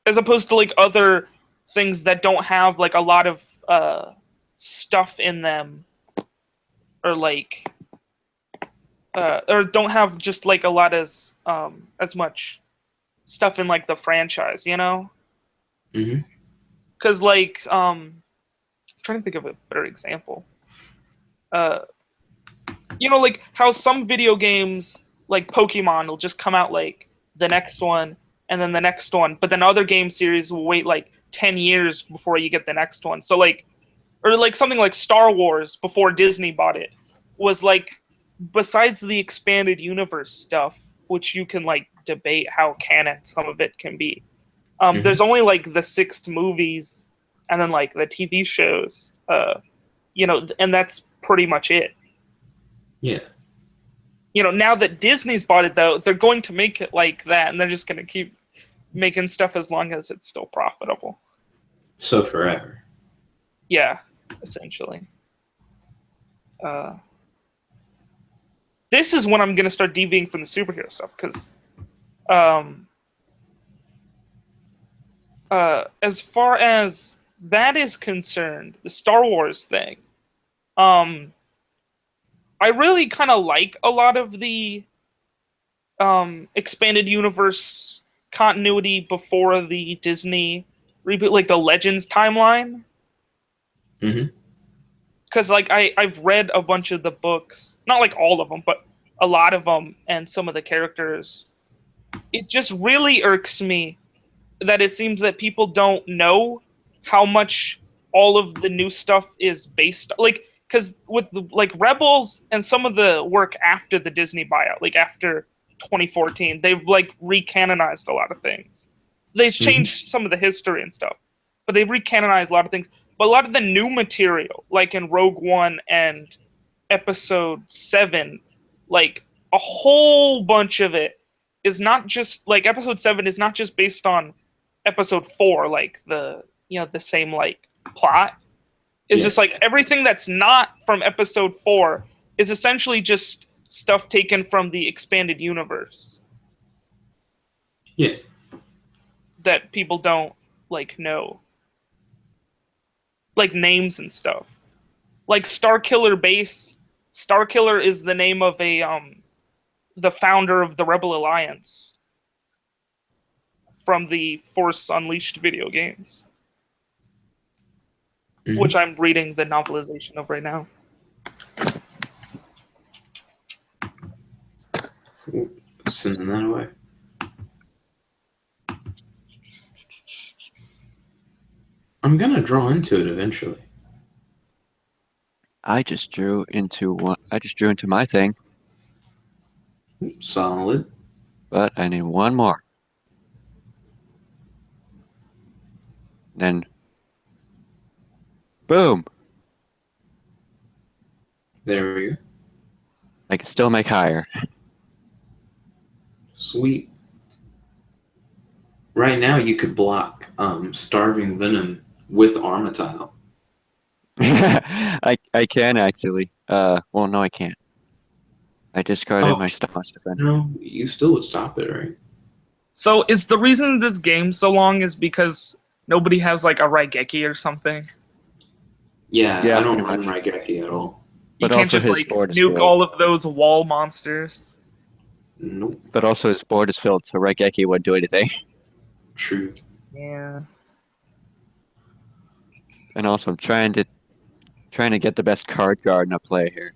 As opposed to like other things that don't have like a lot of stuff in them, or like or don't have just like a lot as much stuff in like the franchise, you know? Hmm. Because like I'm trying to think of a better example. Uh, you know, like how some video games like Pokemon will just come out like the next one and then the next one, but then other game series will wait like 10 years before you get the next one. So like, or like something like Star Wars before Disney bought it was like, besides the expanded universe stuff, which you can like debate how canon some of it can be. Hmm. There's only like the 6 movies and then like the TV shows, you know, and that's pretty much it. Yeah. You know, now that Disney's bought it, though, they're going to make it like that, and they're just going to keep making stuff as long as it's still profitable. So forever. Yeah, essentially. This is when I'm going to start deviating from the superhero stuff because, as far as that is concerned, the Star Wars thing, I really kind of like a lot of the expanded universe continuity before the Disney reboot, like the Legends timeline. Hmm. Because like I've read a bunch of the books, not like all of them, but a lot of them, and some of the characters. It just really irks me that it seems that people don't know how much all of the new stuff is based, like, because with the, like Rebels and some of the work after the Disney buyout, like after 2014, they've like recanonized a lot of things. They've Hmm. changed some of the history and stuff, but they've recanonized a lot of things. But a lot of the new material, like in Rogue One and Episode 7, like a whole bunch of it is not just like Episode 7 is not just based on Episode 4, like the, you know, the same like plot. It's Yeah. just like everything that's not from Episode 4 is essentially just stuff taken from the expanded universe Yeah. that people don't like know, like names and stuff. Like Starkiller Base. Starkiller is the name of a the founder of the Rebel Alliance from the Force Unleashed video games, Hmm. which I'm reading the novelization of right now. Sending that away. I'm gonna draw into it eventually. I just drew into one. I just drew into my thing, Solid. but I need one more. Then, boom! There we go. I can still make higher. Sweet. Right now, you could block Starving Venom with Armatile. I can actually. Well, no, I can't. I discarded Oh. my staunch defender. No, you still would stop it, right? So is the reason this game's so long is because nobody has like a Raigeki or something? Yeah, Yeah, I don't pretty run Raigeki at all. You But can't also just his like board is nuke filled. all of those wall monsters. Nope. But also his board is filled, so Raigeki wouldn't do anything. True. Yeah. And also, I'm trying to get the best card guard in a play here.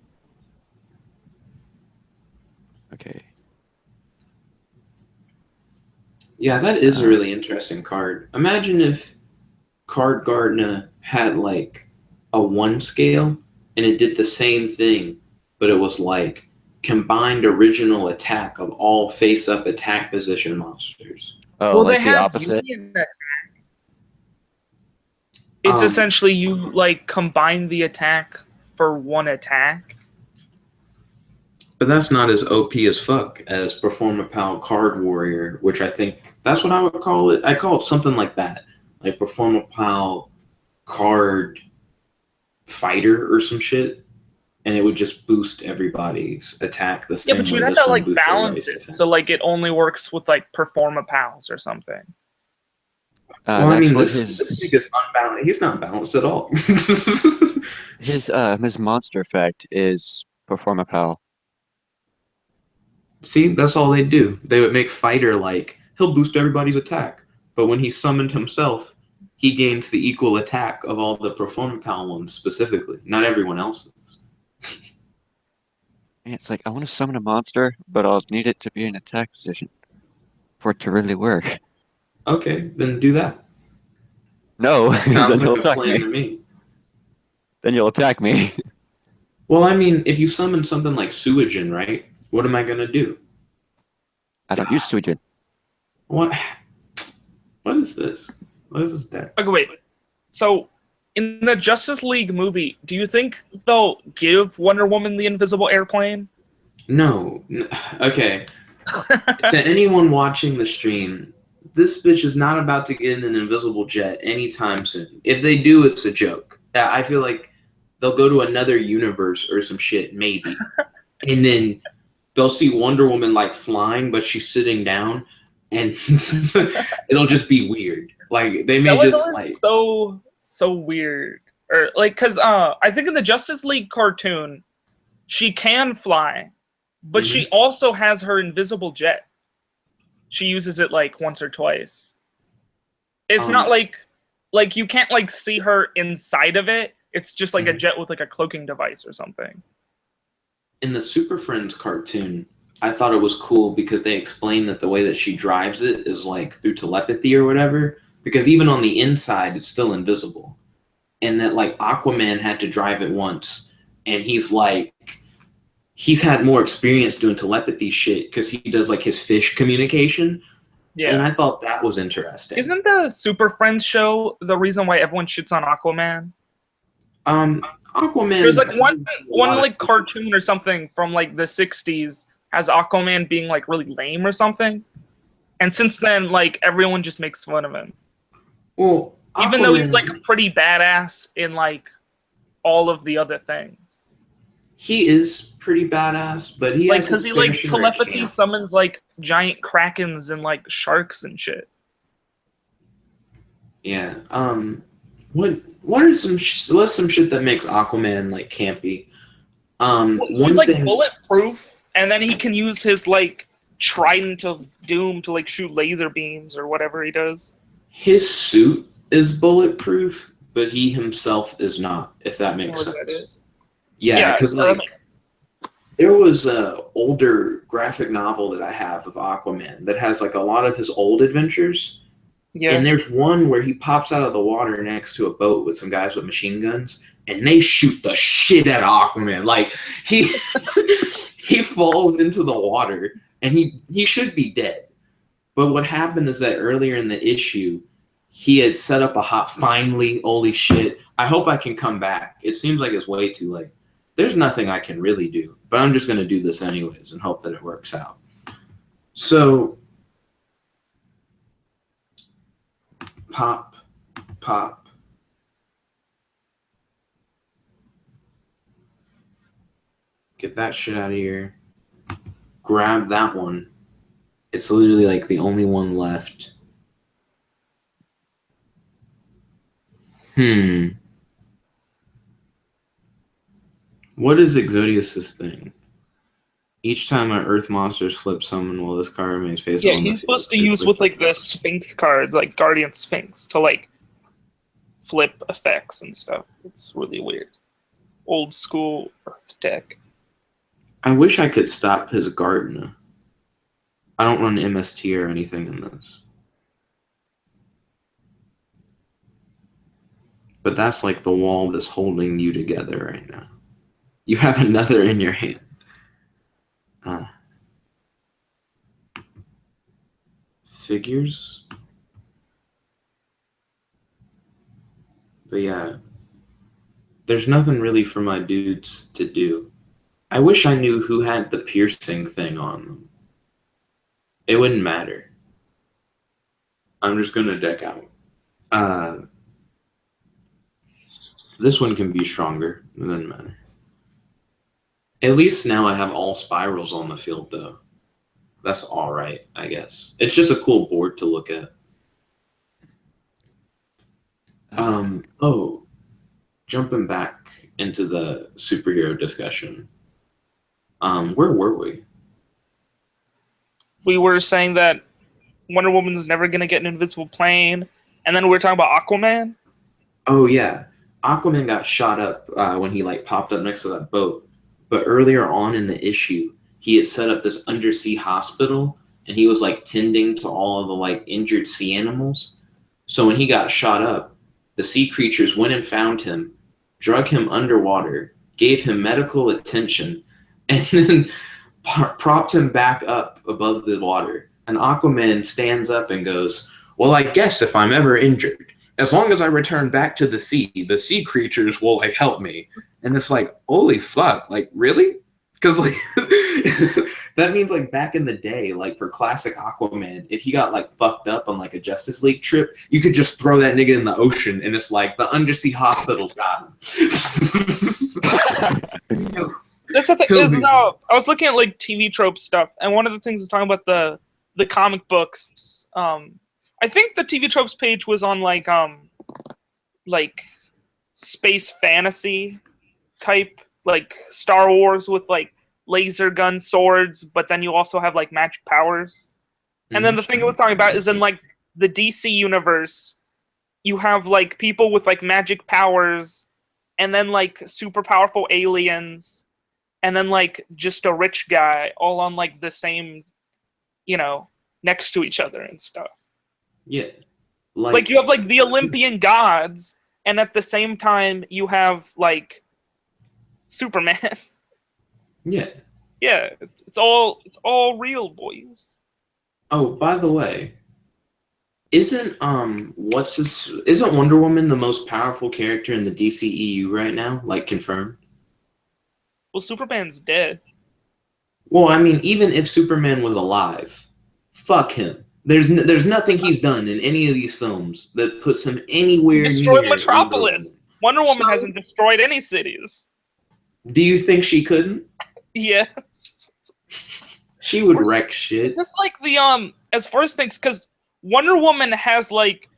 Okay. Yeah, that is a really interesting card. Imagine if Card Gardener had like a 1 scale and it did the same thing, but it was like combined original attack of all face-up attack position monsters. Oh, Well, like they the have opposite. union attack. It's essentially you like combine the attack for one attack. But that's not as OP as fuck as Perform a Pal Card Warrior, which I think that's what I would call it. I call it something like that, like Perform a Pal Card Fighter or some shit, and it would just boost everybody's attack the Yeah, same but you way would have this to one like boosts balance everybody's it defense. so like it only works with like Performa Pals or something. Well, I That's mean, what this nigga's unbalanced. He's not balanced at all. his monster effect is perform a pal. See, that's all they do. They would make fighter like he'll boost everybody's attack. But when he summoned himself, he gains the equal attack of all the Performapal ones specifically, not everyone else's. And it's like, I want to summon a monster, but I'll need it to be in attack position for it to really work. Okay, then do that. No, then Sounds you'll like a attack plan me. to me. Then you'll attack me. Well, I mean, if you summon something like Suijin, right? What am I gonna do? I don't use Suijin. What? What is this? What is this deck? Okay, wait. So, in the Justice League movie, do you think they'll give Wonder Woman the invisible airplane? No. Okay. To anyone watching the stream, this bitch is not about to get in an invisible jet anytime soon. If they do, it's a joke. I feel like they'll go to another universe or some shit, maybe. And then they'll see Wonder Woman like flying, but she's sitting down, and it'll just be weird. Like they may That was just always like so weird. Or like, cause I think in the Justice League cartoon, she can fly, but she also has her invisible jet. She uses it like once or twice. It's not like you can't like see her inside of it. It's just like a jet with like a cloaking device or something. in the Super Friends cartoon, I thought it was cool because they explained that the way that she drives it is like through telepathy or whatever. Because even on the inside, it's still invisible, and that like Aquaman had to drive it once, and he's had more experience doing telepathy shit because he does like his fish communication. Yeah. And I thought that was interesting. Isn't the Super Friends show the reason why everyone shits on Aquaman? Aquaman. There's like one like cartoon or something from like the 60s has Aquaman being like really lame or something. And since then, like everyone just makes fun of him. Well, even though he's like pretty badass in like all of the other things. He is pretty badass, but he like has because he like telepathy summons like giant krakens and like sharks and shit. Yeah. What are what's some shit that makes Aquaman like campy? He's like bulletproof, and then he can use his like trident of doom to like shoot laser beams or whatever he does. His suit is bulletproof, but he himself is not. If that makes sense. That is. Yeah, because there was a older graphic novel that I have of Aquaman that has like a lot of his old adventures. Yeah. And there's one where he pops out of the water next to a boat with some guys with machine guns, and they shoot the shit out of Aquaman. Like he he falls into the water, and he should be dead. But what happened is that earlier in the issue, he had set up finally, holy shit. I hope I can come back. It seems like it's way too late. There's nothing I can really do, but I'm just going to do this anyways and hope that it works out. So, pop. Get that shit out of here. Grab that one. It's literally like the only one left. What is Exodius' thing? Each time an Earth monster flips summon while this card remains face yeah, on he's supposed to use with like the Sphinx cards, like Guardian Sphinx, to like flip effects and stuff. It's really weird. Old school Earth deck. I wish I could stop his Gardner. I don't run MST or anything in this. But that's like the wall that's holding you together right now. You have another in your hand. Figures. But yeah, there's nothing really for my dudes to do. I wish I knew who had the piercing thing on them. It wouldn't matter. I'm just going to deck out. This one can be stronger. It doesn't matter. At least now I have all spirals on the field, though. That's all right, I guess. It's just a cool board to look at. Jumping back into the superhero discussion. Where were we? We were saying that Wonder Woman's never gonna get an invisible plane, and then we were talking about Aquaman. Oh yeah, Aquaman got shot up when he like popped up next to that boat. But earlier on in the issue, he had set up this undersea hospital, and he was like tending to all of the like injured sea animals. So when he got shot up, the sea creatures went and found him, drug him underwater, gave him medical attention, and then propped him back up above the water. And Aquaman stands up and goes, "Well, I guess if I'm ever injured, as long as I return back to the sea creatures will like help me." And it's like, holy fuck, like really? Because like that means like back in the day, like for classic Aquaman, if he got like fucked up on like a Justice League trip, you could just throw that nigga in the ocean, and it's like the undersea hospital's got him. That's the thing. Is I was looking at like TV trope stuff, and one of the things is talking about the comic books. I think the TV tropes page was on like space fantasy type, like Star Wars with like laser gun swords, but then you also have like magic powers. And then the thing it was talking about is in like the DC universe, you have like people with like magic powers, and then like super powerful aliens, and then like just a rich guy, all on like the same, next to each other and stuff. Yeah. Like you have like the Olympian gods, and at the same time you have like Superman. Yeah. Yeah, it's all real, boys. Oh, by the way, isn't Wonder Woman the most powerful character in the DCEU right now? Like confirmed? Well, Superman's dead. Well, I mean, even if Superman was alive, fuck him. There's nothing he's done in any of these films that puts him anywhere Destroyed near Metropolis. Wonder Woman hasn't destroyed any cities. Do you think she couldn't? Yes. She would wreck shit. It's just like the as far as things, because Wonder Woman has like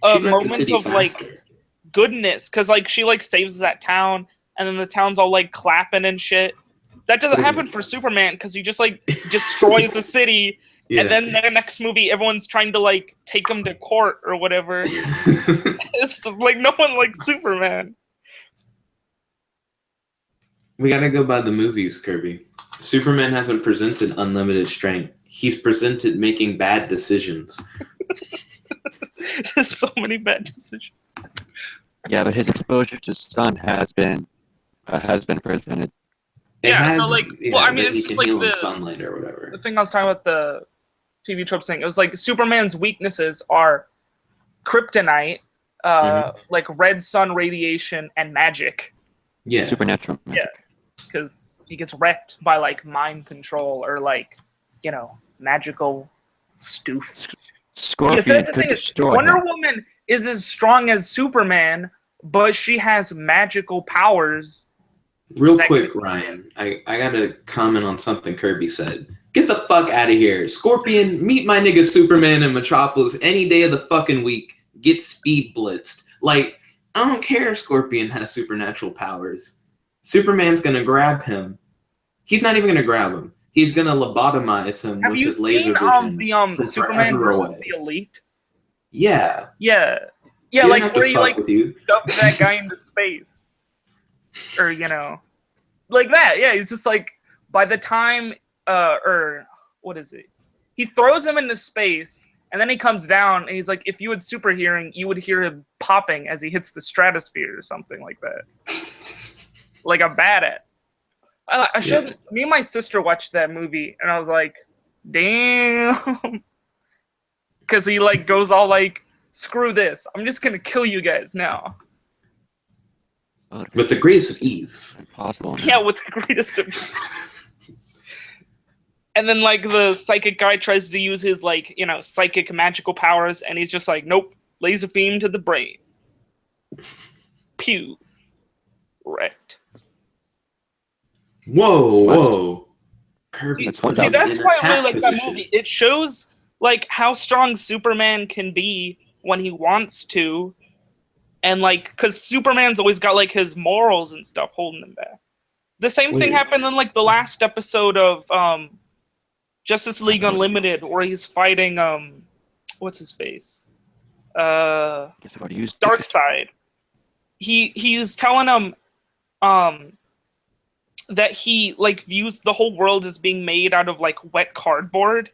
a moment of like goodness, because like she like saves that town, and then the town's all like clapping and shit. That doesn't happen for Superman, because he just like destroys the city. Yeah. And then in the next movie, everyone's trying to like take him to court or whatever. It's just, like no one likes Superman. We gotta go by the movies, Kirby. Superman hasn't presented unlimited strength. He's presented making bad decisions. There's so many bad decisions. Yeah, but his exposure to sun has been presented. So like, well, I mean, it's just like the sunlight or whatever. The thing I was talking about, the TV tropes thing, it was like Superman's weaknesses are kryptonite, like red sun radiation, and magic. Yeah, supernatural magic. Yeah, because he gets wrecked by like mind control or like magical stoof. Scorpion that's the thing is, Wonder Woman is as strong as Superman, but she has magical powers. Real quick, Ryan, I gotta comment on something Kirby said. Get the fuck out of here. Scorpion, meet my nigga Superman in Metropolis any day of the fucking week. Get speed blitzed. Like, I don't care if Scorpion has supernatural powers. Superman's gonna grab him. He's not even gonna grab him. He's gonna lobotomize him with his laser vision. Have you seen the Superman versus the Elite? Yeah. Yeah, like where you like dump that guy into space. Or like that. Yeah, he's just like, by the time or what is it? He throws him into space, and then he comes down, and he's like, if you had super hearing, you would hear him popping as he hits the stratosphere or something like that. Like a badass. I showed me and my sister watched that movie, and I was like, damn, because he like goes all like, screw this, I'm just gonna kill you guys now. With the greatest of ease. Impossible. Yeah, with the greatest of ease. And then, like, the psychic guy tries to use his, like, psychic magical powers, and he's just like, nope, laser beam to the brain. Pew. Wrecked. Whoa. Kirby. That's why I really like that movie. It shows, like, how strong Superman can be when he wants to. And, like, because Superman's always got, like, his morals and stuff holding him back. The same thing happened in, like, the last episode of Justice League Unlimited, where he's fighting what's his face? Guess I've already used Dark Side. He's telling him that he like views the whole world as being made out of like wet cardboard.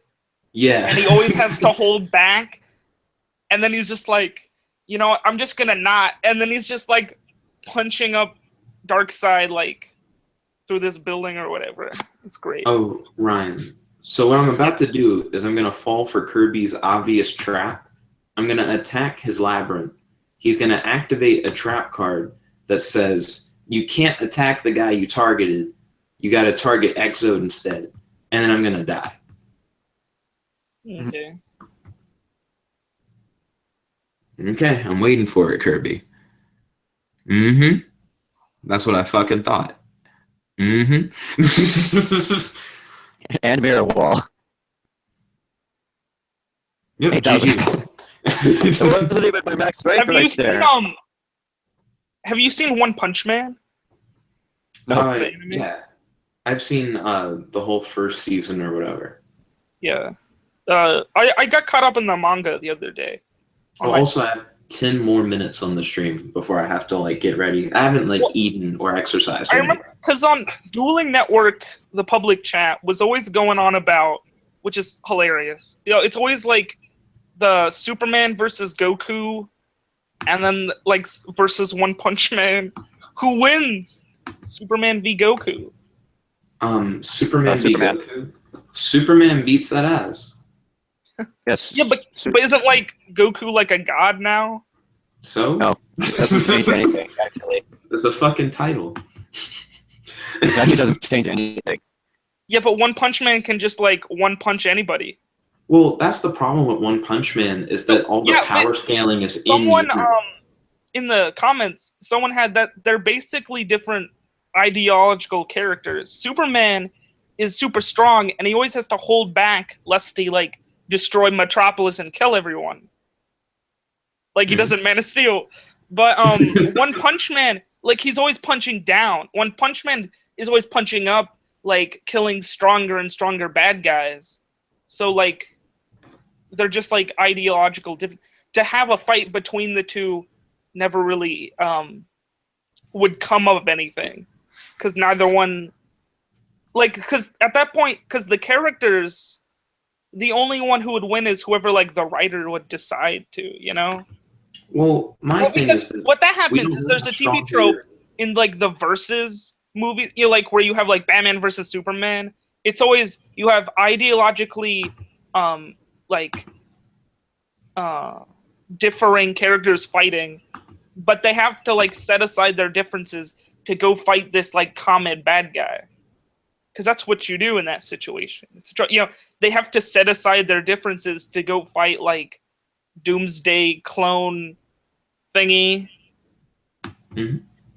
Yeah. And he always has to hold back. And then he's just like, you know, I'm just gonna not. And then he's just like punching up Darkseid like through this building or whatever. It's great. Oh, Ryan. So what I'm about to do is I'm gonna fall for Kirby's obvious trap. I'm gonna attack his labyrinth. He's gonna activate a trap card that says you can't attack the guy you targeted. You gotta target Exode instead. And then I'm gonna die. Okay. Okay, I'm waiting for it, Kirby. Mm-hmm. That's what I fucking thought. Mm-hmm. And mirror wall. Yep, Hey, that GG. It wasn't even my max strength right there. Have you seen One Punch Man? No. Yeah. I've seen the whole first season or whatever. Yeah. I got caught up in the manga the other day. I'll also have 10 more minutes on the stream before I have to like get ready. I haven't like eaten or exercised. I remember because on Dueling Network, the public chat was always going on about, which is hilarious. You know, it's always like the Superman versus Goku, and then like versus One Punch Man. Who wins? Superman v Goku. Superman v Goku. Superman beats that ass. Yes. Yeah, but isn't like Goku like a god now? So? No. It doesn't change anything, actually. It's a fucking title. It actually doesn't change anything. Yeah, but One Punch Man can just like one punch anybody. Well, that's the problem with One Punch Man is that all the power scaling is in the comments, someone had that they're basically different ideological characters. Superman is super strong and he always has to hold back lest he like destroy Metropolis and kill everyone. Like he doesn't Man of Steel. But One Punch Man, like he's always punching down. One Punch Man is always punching up, like killing stronger and stronger bad guys. So like they're just like ideological. To have a fight between the two never really would come of anything. Because neither one, like, because at that point, because the characters, the only one who would win is whoever like the writer would decide to, you know. Well, my thing is that what that happens is there's a TV trope in like the Versus movie, you know, like where you have like Batman versus Superman. It's always you have ideologically differing characters fighting, but they have to like set aside their differences to go fight this like common bad guy. Because that's what you do in that situation. It's, you know, they have to set aside their differences to go fight like Doomsday clone thingy,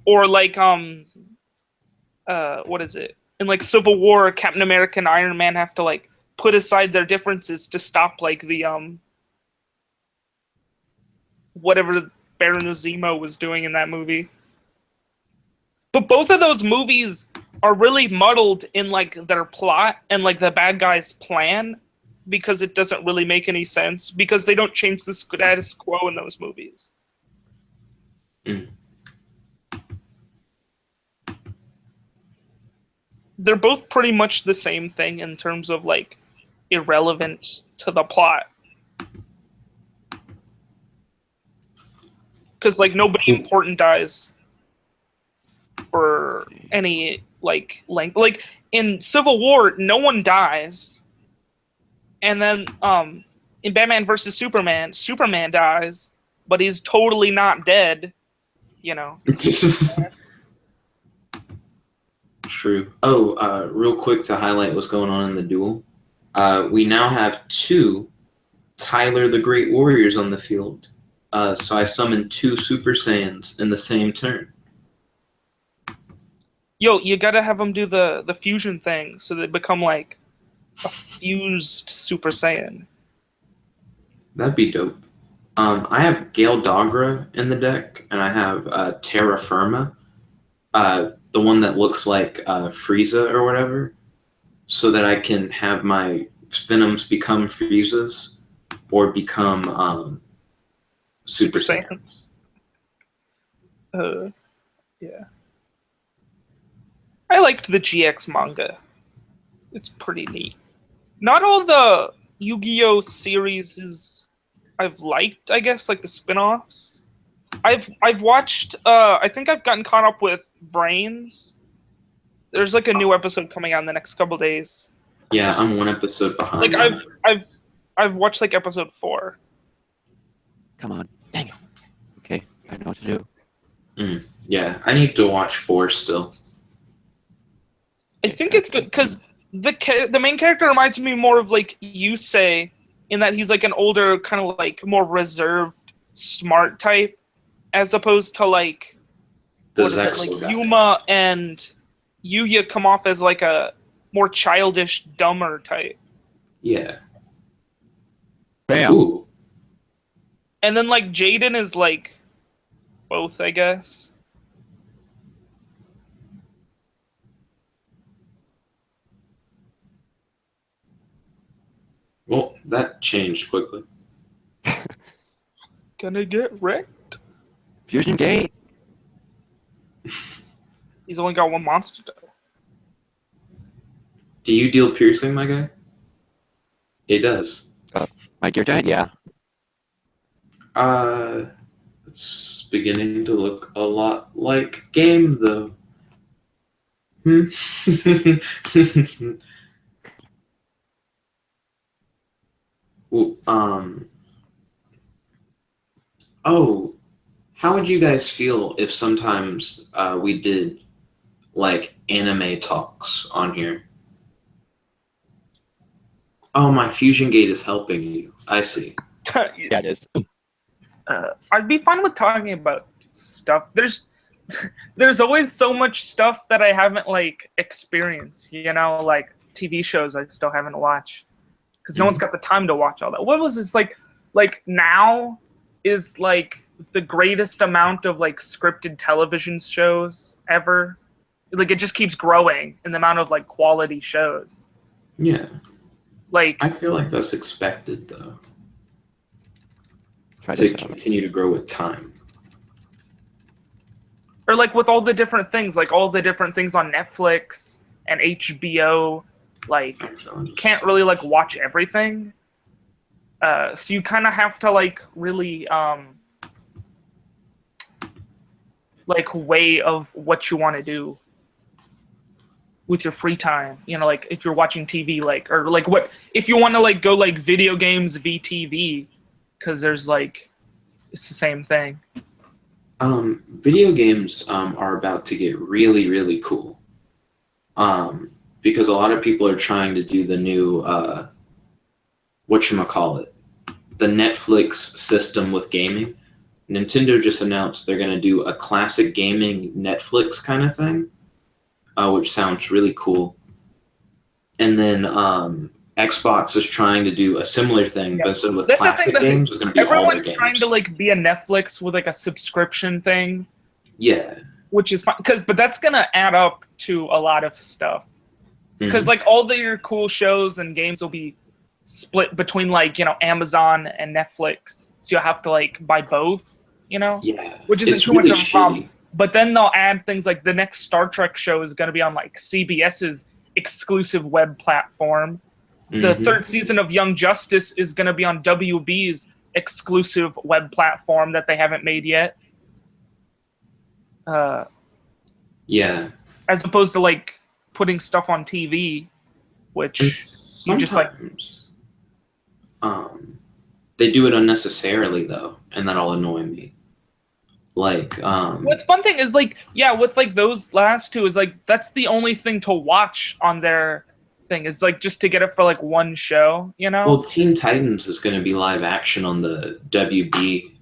or like what is it? In like Civil War, Captain America and Iron Man have to like put aside their differences to stop like the whatever Baron Zemo was doing in that movie. But both of those movies are really muddled in like their plot and like the bad guy's plan, because it doesn't really make any sense because they don't change the status quo in those movies. They're both pretty much the same thing in terms of like irrelevant to the plot. Because like nobody important dies for any like length. Like in Civil War, no one dies. And then in Batman versus Superman, Superman dies, but he's totally not dead, you know. True. Oh, real quick to highlight what's going on in the duel. We now have 2 Tyler the Great Warriors on the field. So I summoned 2 Super Saiyans in the same turn. Yo, you gotta have them do the fusion thing so they become like a fused Super Saiyan. That'd be dope. I have Gale Dogra in the deck, and I have Terra Firma, the one that looks like Frieza or whatever, so that I can have my Venoms become Friezas. or become Super Saiyan. Saiyans. Yeah. I liked the GX manga. It's pretty neat. Not all the Yu-Gi-Oh series I've liked, I guess, like the spin-offs. I've watched I think I've gotten caught up with Brains. There's like a new episode coming out in the next couple days. Yeah, I'm one episode behind. Like I've watched like episode 4. Come on. Dang it. Okay, I know what to do. Yeah, I need to watch 4 still. I think it's good because the main character reminds me more of like Yusei in that he's like an older, kind of like more reserved, smart type, as opposed to like what is it, like Yuma and Yuya come off as like a more childish, dumber type. Yeah. Bam. Ooh. And then like Jaden is like both, I guess. Well, that changed quickly. Gonna get wrecked. Fusion Gate. He's only got one monster though. Do you deal piercing, my guy? It does. My Gear Giant, yeah. It's beginning to look a lot like game, though. Well, oh, how would you guys feel if sometimes we did like anime talks on here? Oh, my fusion gate is helping you. I see. Yeah, it is. I'd be fine with talking about stuff. There's always so much stuff that I haven't like experienced. You know, like TV shows I still haven't watched because no one's got the time to watch all that. What was this like? Like now is like the greatest amount of like scripted television shows ever. Like it just keeps growing in the amount of like quality shows. Yeah. Like I feel like that's expected, though. Try To this out. continue to grow with time. or like with all the different things, like all the different things on Netflix and HBO, like you can't really like watch everything. So you kind of have to like really like weigh of what you want to do with your free time. You know, like if you're watching TV, like or like what if you want to like go like video games VTV, because there's like it's the same thing. Video games are about to get really, really cool. Because a lot of people are trying to do the new whatchamacallit, the Netflix system with gaming. Nintendo just announced they're going to do a classic gaming Netflix kind of thing, which sounds really cool. And then Xbox is trying to do a similar thing, but instead of classic games, it's going to be all their everyone's games. trying to like be a Netflix with like a subscription thing. Yeah. Which is fine, but that's gonna add up to a lot of stuff. Because like all your cool shows and games will be split between like Amazon and Netflix, so you'll have to like buy both. Yeah. Which isn't It's too really much of a problem. shitty. But then they'll add things like the next Star Trek show is gonna be on like CBS's exclusive web platform. The third season of Young Justice is gonna be on WB's exclusive web platform that they haven't made yet. Yeah. As opposed to like putting stuff on TV, which you just like. They do it unnecessarily though, and that'll annoy me. Like, What's fun thing is like, yeah, with like those last two is like that's the only thing to watch on their thing is like just to get it for like one show, Well, Teen Titans is going to be live action on the WB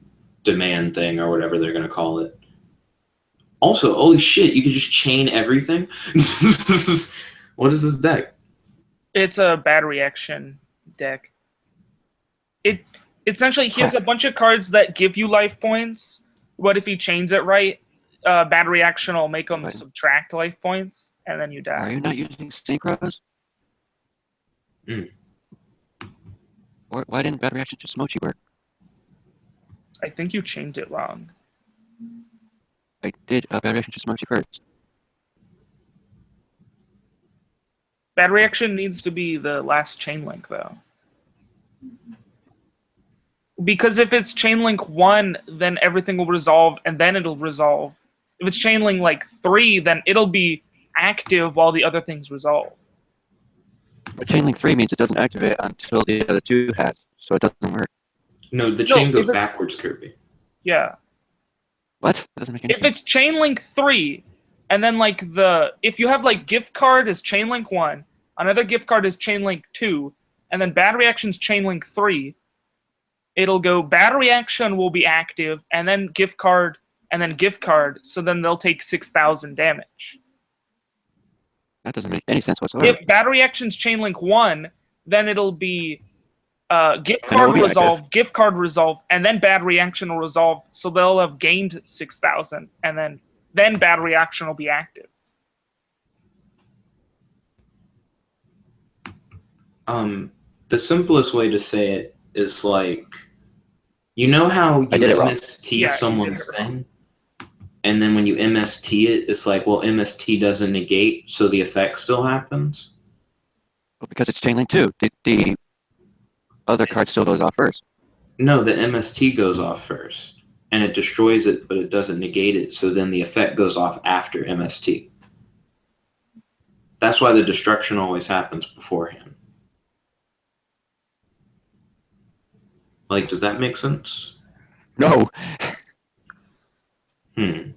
demand thing or whatever they're going to call it. Also, holy shit, you can just chain everything. What is this deck? It's a battery action deck. It essentially he has a bunch of cards that give you life points, but if he chains it right, battery action will make them subtract life points, and then you die. Are you not using synchros? Why didn't bad reaction to Smoochy work? I think you changed it wrong. I did a bad reaction to Smoochy first. Bad reaction needs to be the last chain link, though. Because if it's chain link 1, then everything will resolve, and then it'll resolve. If it's chain link like 3, then it'll be active while the other things resolve. But chain link 3 means it doesn't activate until the other 2 has, so it doesn't work. No, the chain goes backwards, Kirby. Yeah. What? That doesn't make any If sense. it's chain link 3, and then like if you have like gift card is chain link 1, another gift card is chain link 2, and then bad reaction's chain link 3, it'll go bad reaction will be active, and then gift card, so then they'll take 6,000 damage. That doesn't make any sense whatsoever. If bad reaction's chain link 1, then it'll be gift And it will card be resolve, active. gift card resolve, and then bad reaction will resolve, so they'll have gained 6,000, and then bad reaction will be active. The simplest way to say it is like, you know how you I did it wrong. MST Yeah, someone's thing, and then when you MST it, it's like, well, MST doesn't negate, so the effect still happens. Well, because it's chain link 2. The other card still goes off first. No, the MST goes off first, and it destroys it, but it doesn't negate it, so then the effect goes off after MST. That's why the destruction always happens beforehand. Like, does that make sense? No. I'm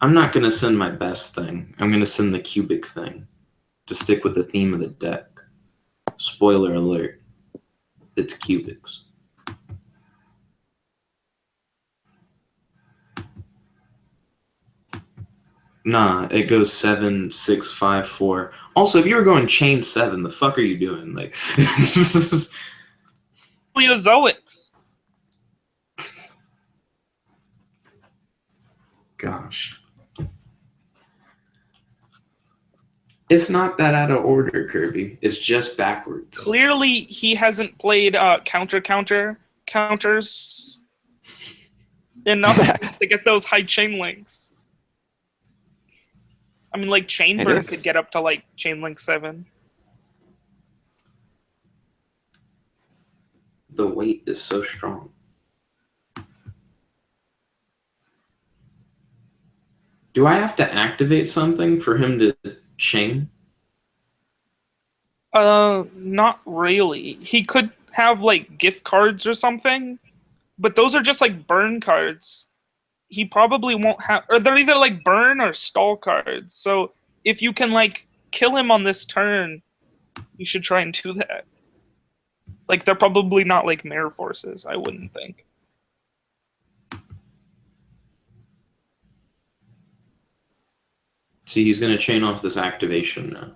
not going to send my best thing. I'm going to send the cubic thing to stick with the theme of the deck. Spoiler alert. It's cubics. Nah, it goes 7, 6, 5, 4. Also, if you were going chain 7, the fuck are you doing? Like, Paleozoics. gosh. It's not that out of order, Kirby. It's just backwards. Clearly, he hasn't played counters enough to get those high chain links. I mean, like Chainburn could get up to like chain link 7. The weight is so strong. Do I have to activate something for him to chain? Not really. He could have like gift cards or something, but those are just like burn cards. He probably won't have, or they're either like burn or stall cards. So if you can like kill him on this turn, you should try and do that. Like they're probably not like mirror forces, I wouldn't think. See, he's going to chain off this activation now.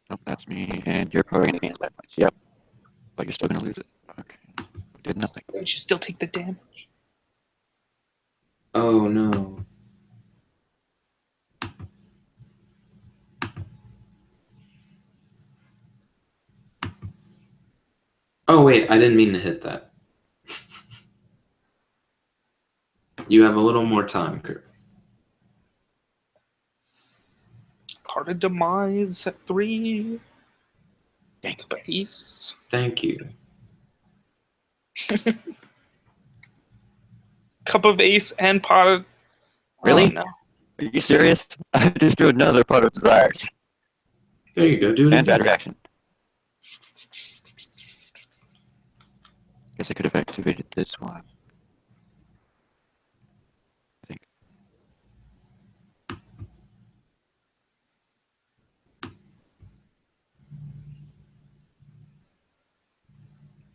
Nope, that's me, and you're probably going to gain life points. Yep. But you're still going to lose it. Okay. Did nothing. You should still take the damage. Oh, no. Oh, wait, I didn't mean to hit that. You have a little more time, Kirby. Card of Demise at 3. Base. Thank you. Cup of Ace and Pot of... Really? Oh, no. Are you serious? I just drew another pot of desires. There you go, do it And bad again. reaction. Guess I could have activated this one. I think.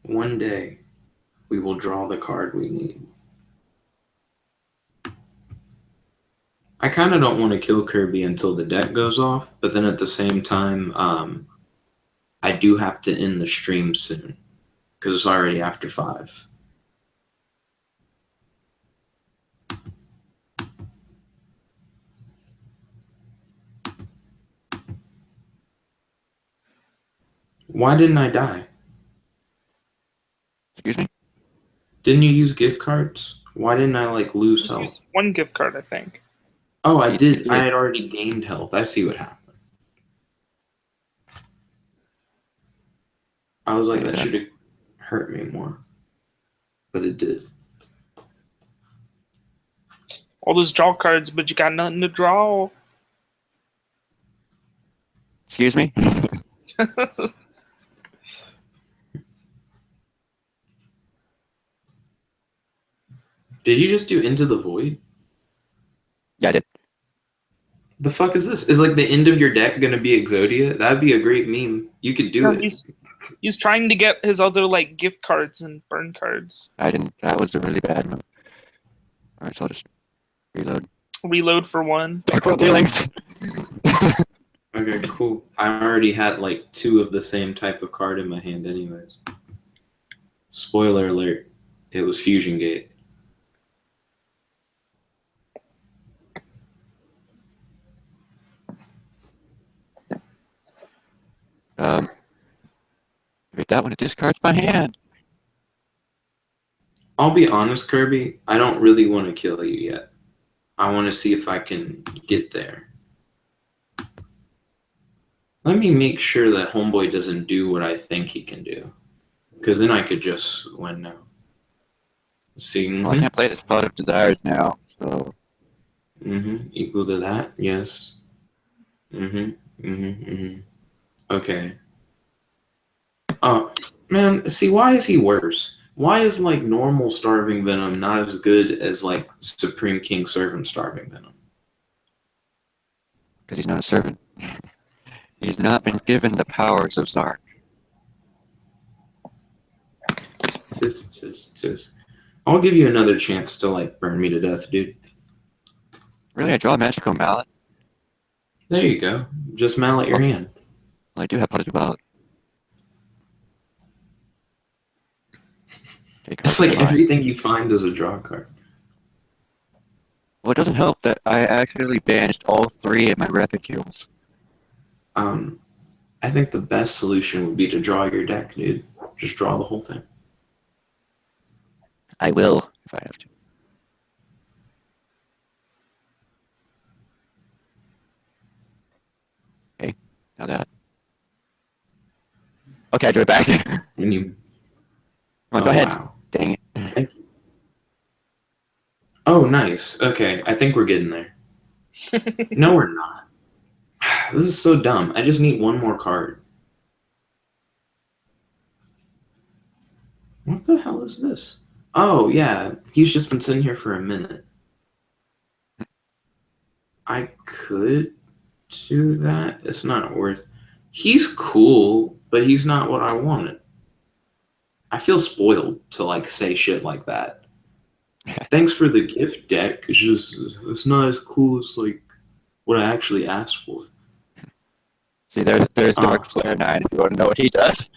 One day, we will draw the card we need. I kind of don't want to kill Kirby until the deck goes off, but then at the same time, I do have to end the stream soon, because it's already after 5. Why didn't I die? Excuse me? Didn't you use gift cards? Why didn't I like lose Just health? use one gift card, I think. Oh, I You did. did. I had already gained health. I see what happened. I was like, that Yeah. should have hurt me more. But it did. All those draw cards, but you got nothing to draw. Excuse me? Did you just do Into the Void? Yeah, I did. The fuck is this? Is like the end of your deck gonna be Exodia? That'd be a great meme. You could do No, it. he's trying to get his other like gift cards and burn cards. I didn't. That was a really bad move. Alright, so I'll just reload. Reload for one. Purple dealings! Okay, cool. I already had like 2 of the same type of card in my hand anyways. Spoiler alert. It was Fusion Gate. Wait, that one, it discards my hand. I'll be honest, Kirby. I don't really want to kill you yet. I want to see if I can get there. Let me make sure that Homeboy doesn't do what I think he can do. Because then I could just win now. See? Well, I can't play this Pot of Desires now, so... Equal to that? Yes. Okay. Oh, man, see, why is he worse? Why is, like, normal Starving Venom not as good as, like, Supreme King Servant Starving Venom? Because he's not a servant. He's not been given the powers of Zark. Tis. I'll give you another chance to, like, burn me to death, dude. Really, I draw a magical mallet? There you go. Just mallet your hand. Well, I do have Pot of Mallet. It's like everything you find is a draw card. Well, it doesn't help that I actually banished all 3 of my reticles. I think the best solution would be to draw your deck, dude. Just draw the whole thing. I will, if I have to. Okay, now that. Okay, I drew it back. When you... Come on, go ahead. Wow. Dang it. Thank you. Oh, nice. Okay, I think we're getting there. No, we're not. This is so dumb. I just need one more card. What the hell is this? Oh, yeah. He's just been sitting here for a minute. I could do that. It's not worth... He's cool, but he's not what I wanted. I feel spoiled to, like, say shit like that. Thanks for the gift deck. It's just... It's not as cool as, like, what I actually asked for. See, there's Dark Flare 9 if you want to know what he does.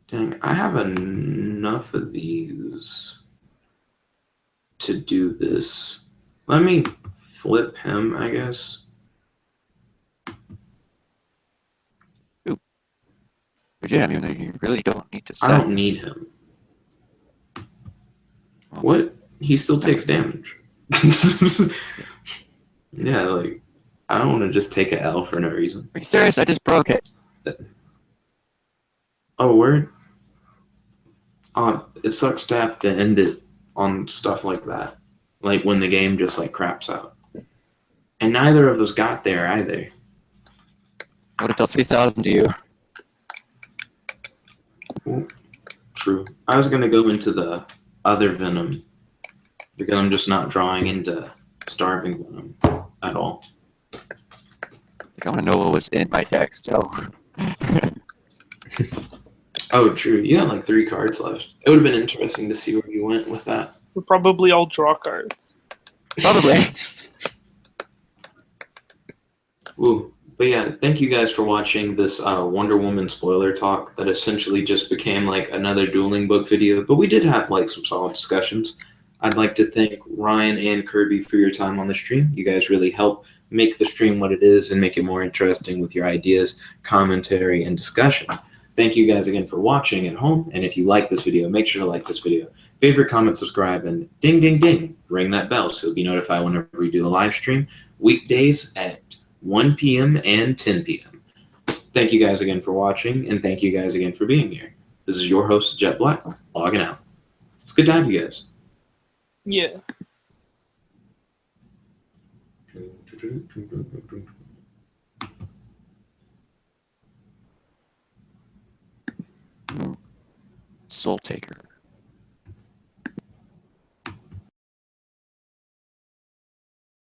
Dang, I have enough of these to do this. Let me flip him, I guess. But yeah, I mean, you really don't need to I don't need him. What? He still takes damage. Yeah, like, I don't want to just take a L for no reason. Are you serious? I just broke it. Oh, word? It sucks to have to end it on stuff like that. Like when the game just like craps out. And neither of us got there either. I would have dealt 3,000 to you. Ooh, true. I was going to go into the other Venom because I'm just not drawing into Starving Venom at all. I want to know what was in my deck, so... Oh, true. You had like 3 cards left. It would have been interesting to see where you went with that. We're probably all draw cards. Probably. Ooh. But yeah, thank you guys for watching this Wonder Woman spoiler talk that essentially just became like another dueling book video. But we did have like some solid discussions. I'd like to thank Ryan and Kirby for your time on the stream. You guys really help make the stream what it is and make it more interesting with your ideas, commentary, and discussion. Thank you guys again for watching at home. And if you like this video, make sure to like this video. Favorite, comment, subscribe, and ding, ding, ding, ring that bell so you'll be notified whenever we do the live stream, weekdays at 1 p.m. and 10 p.m. Thank you guys again for watching, and thank you guys again for being here. This is your host, Jet Black, logging out. It's good to have you guys. Yeah. Soul Taker.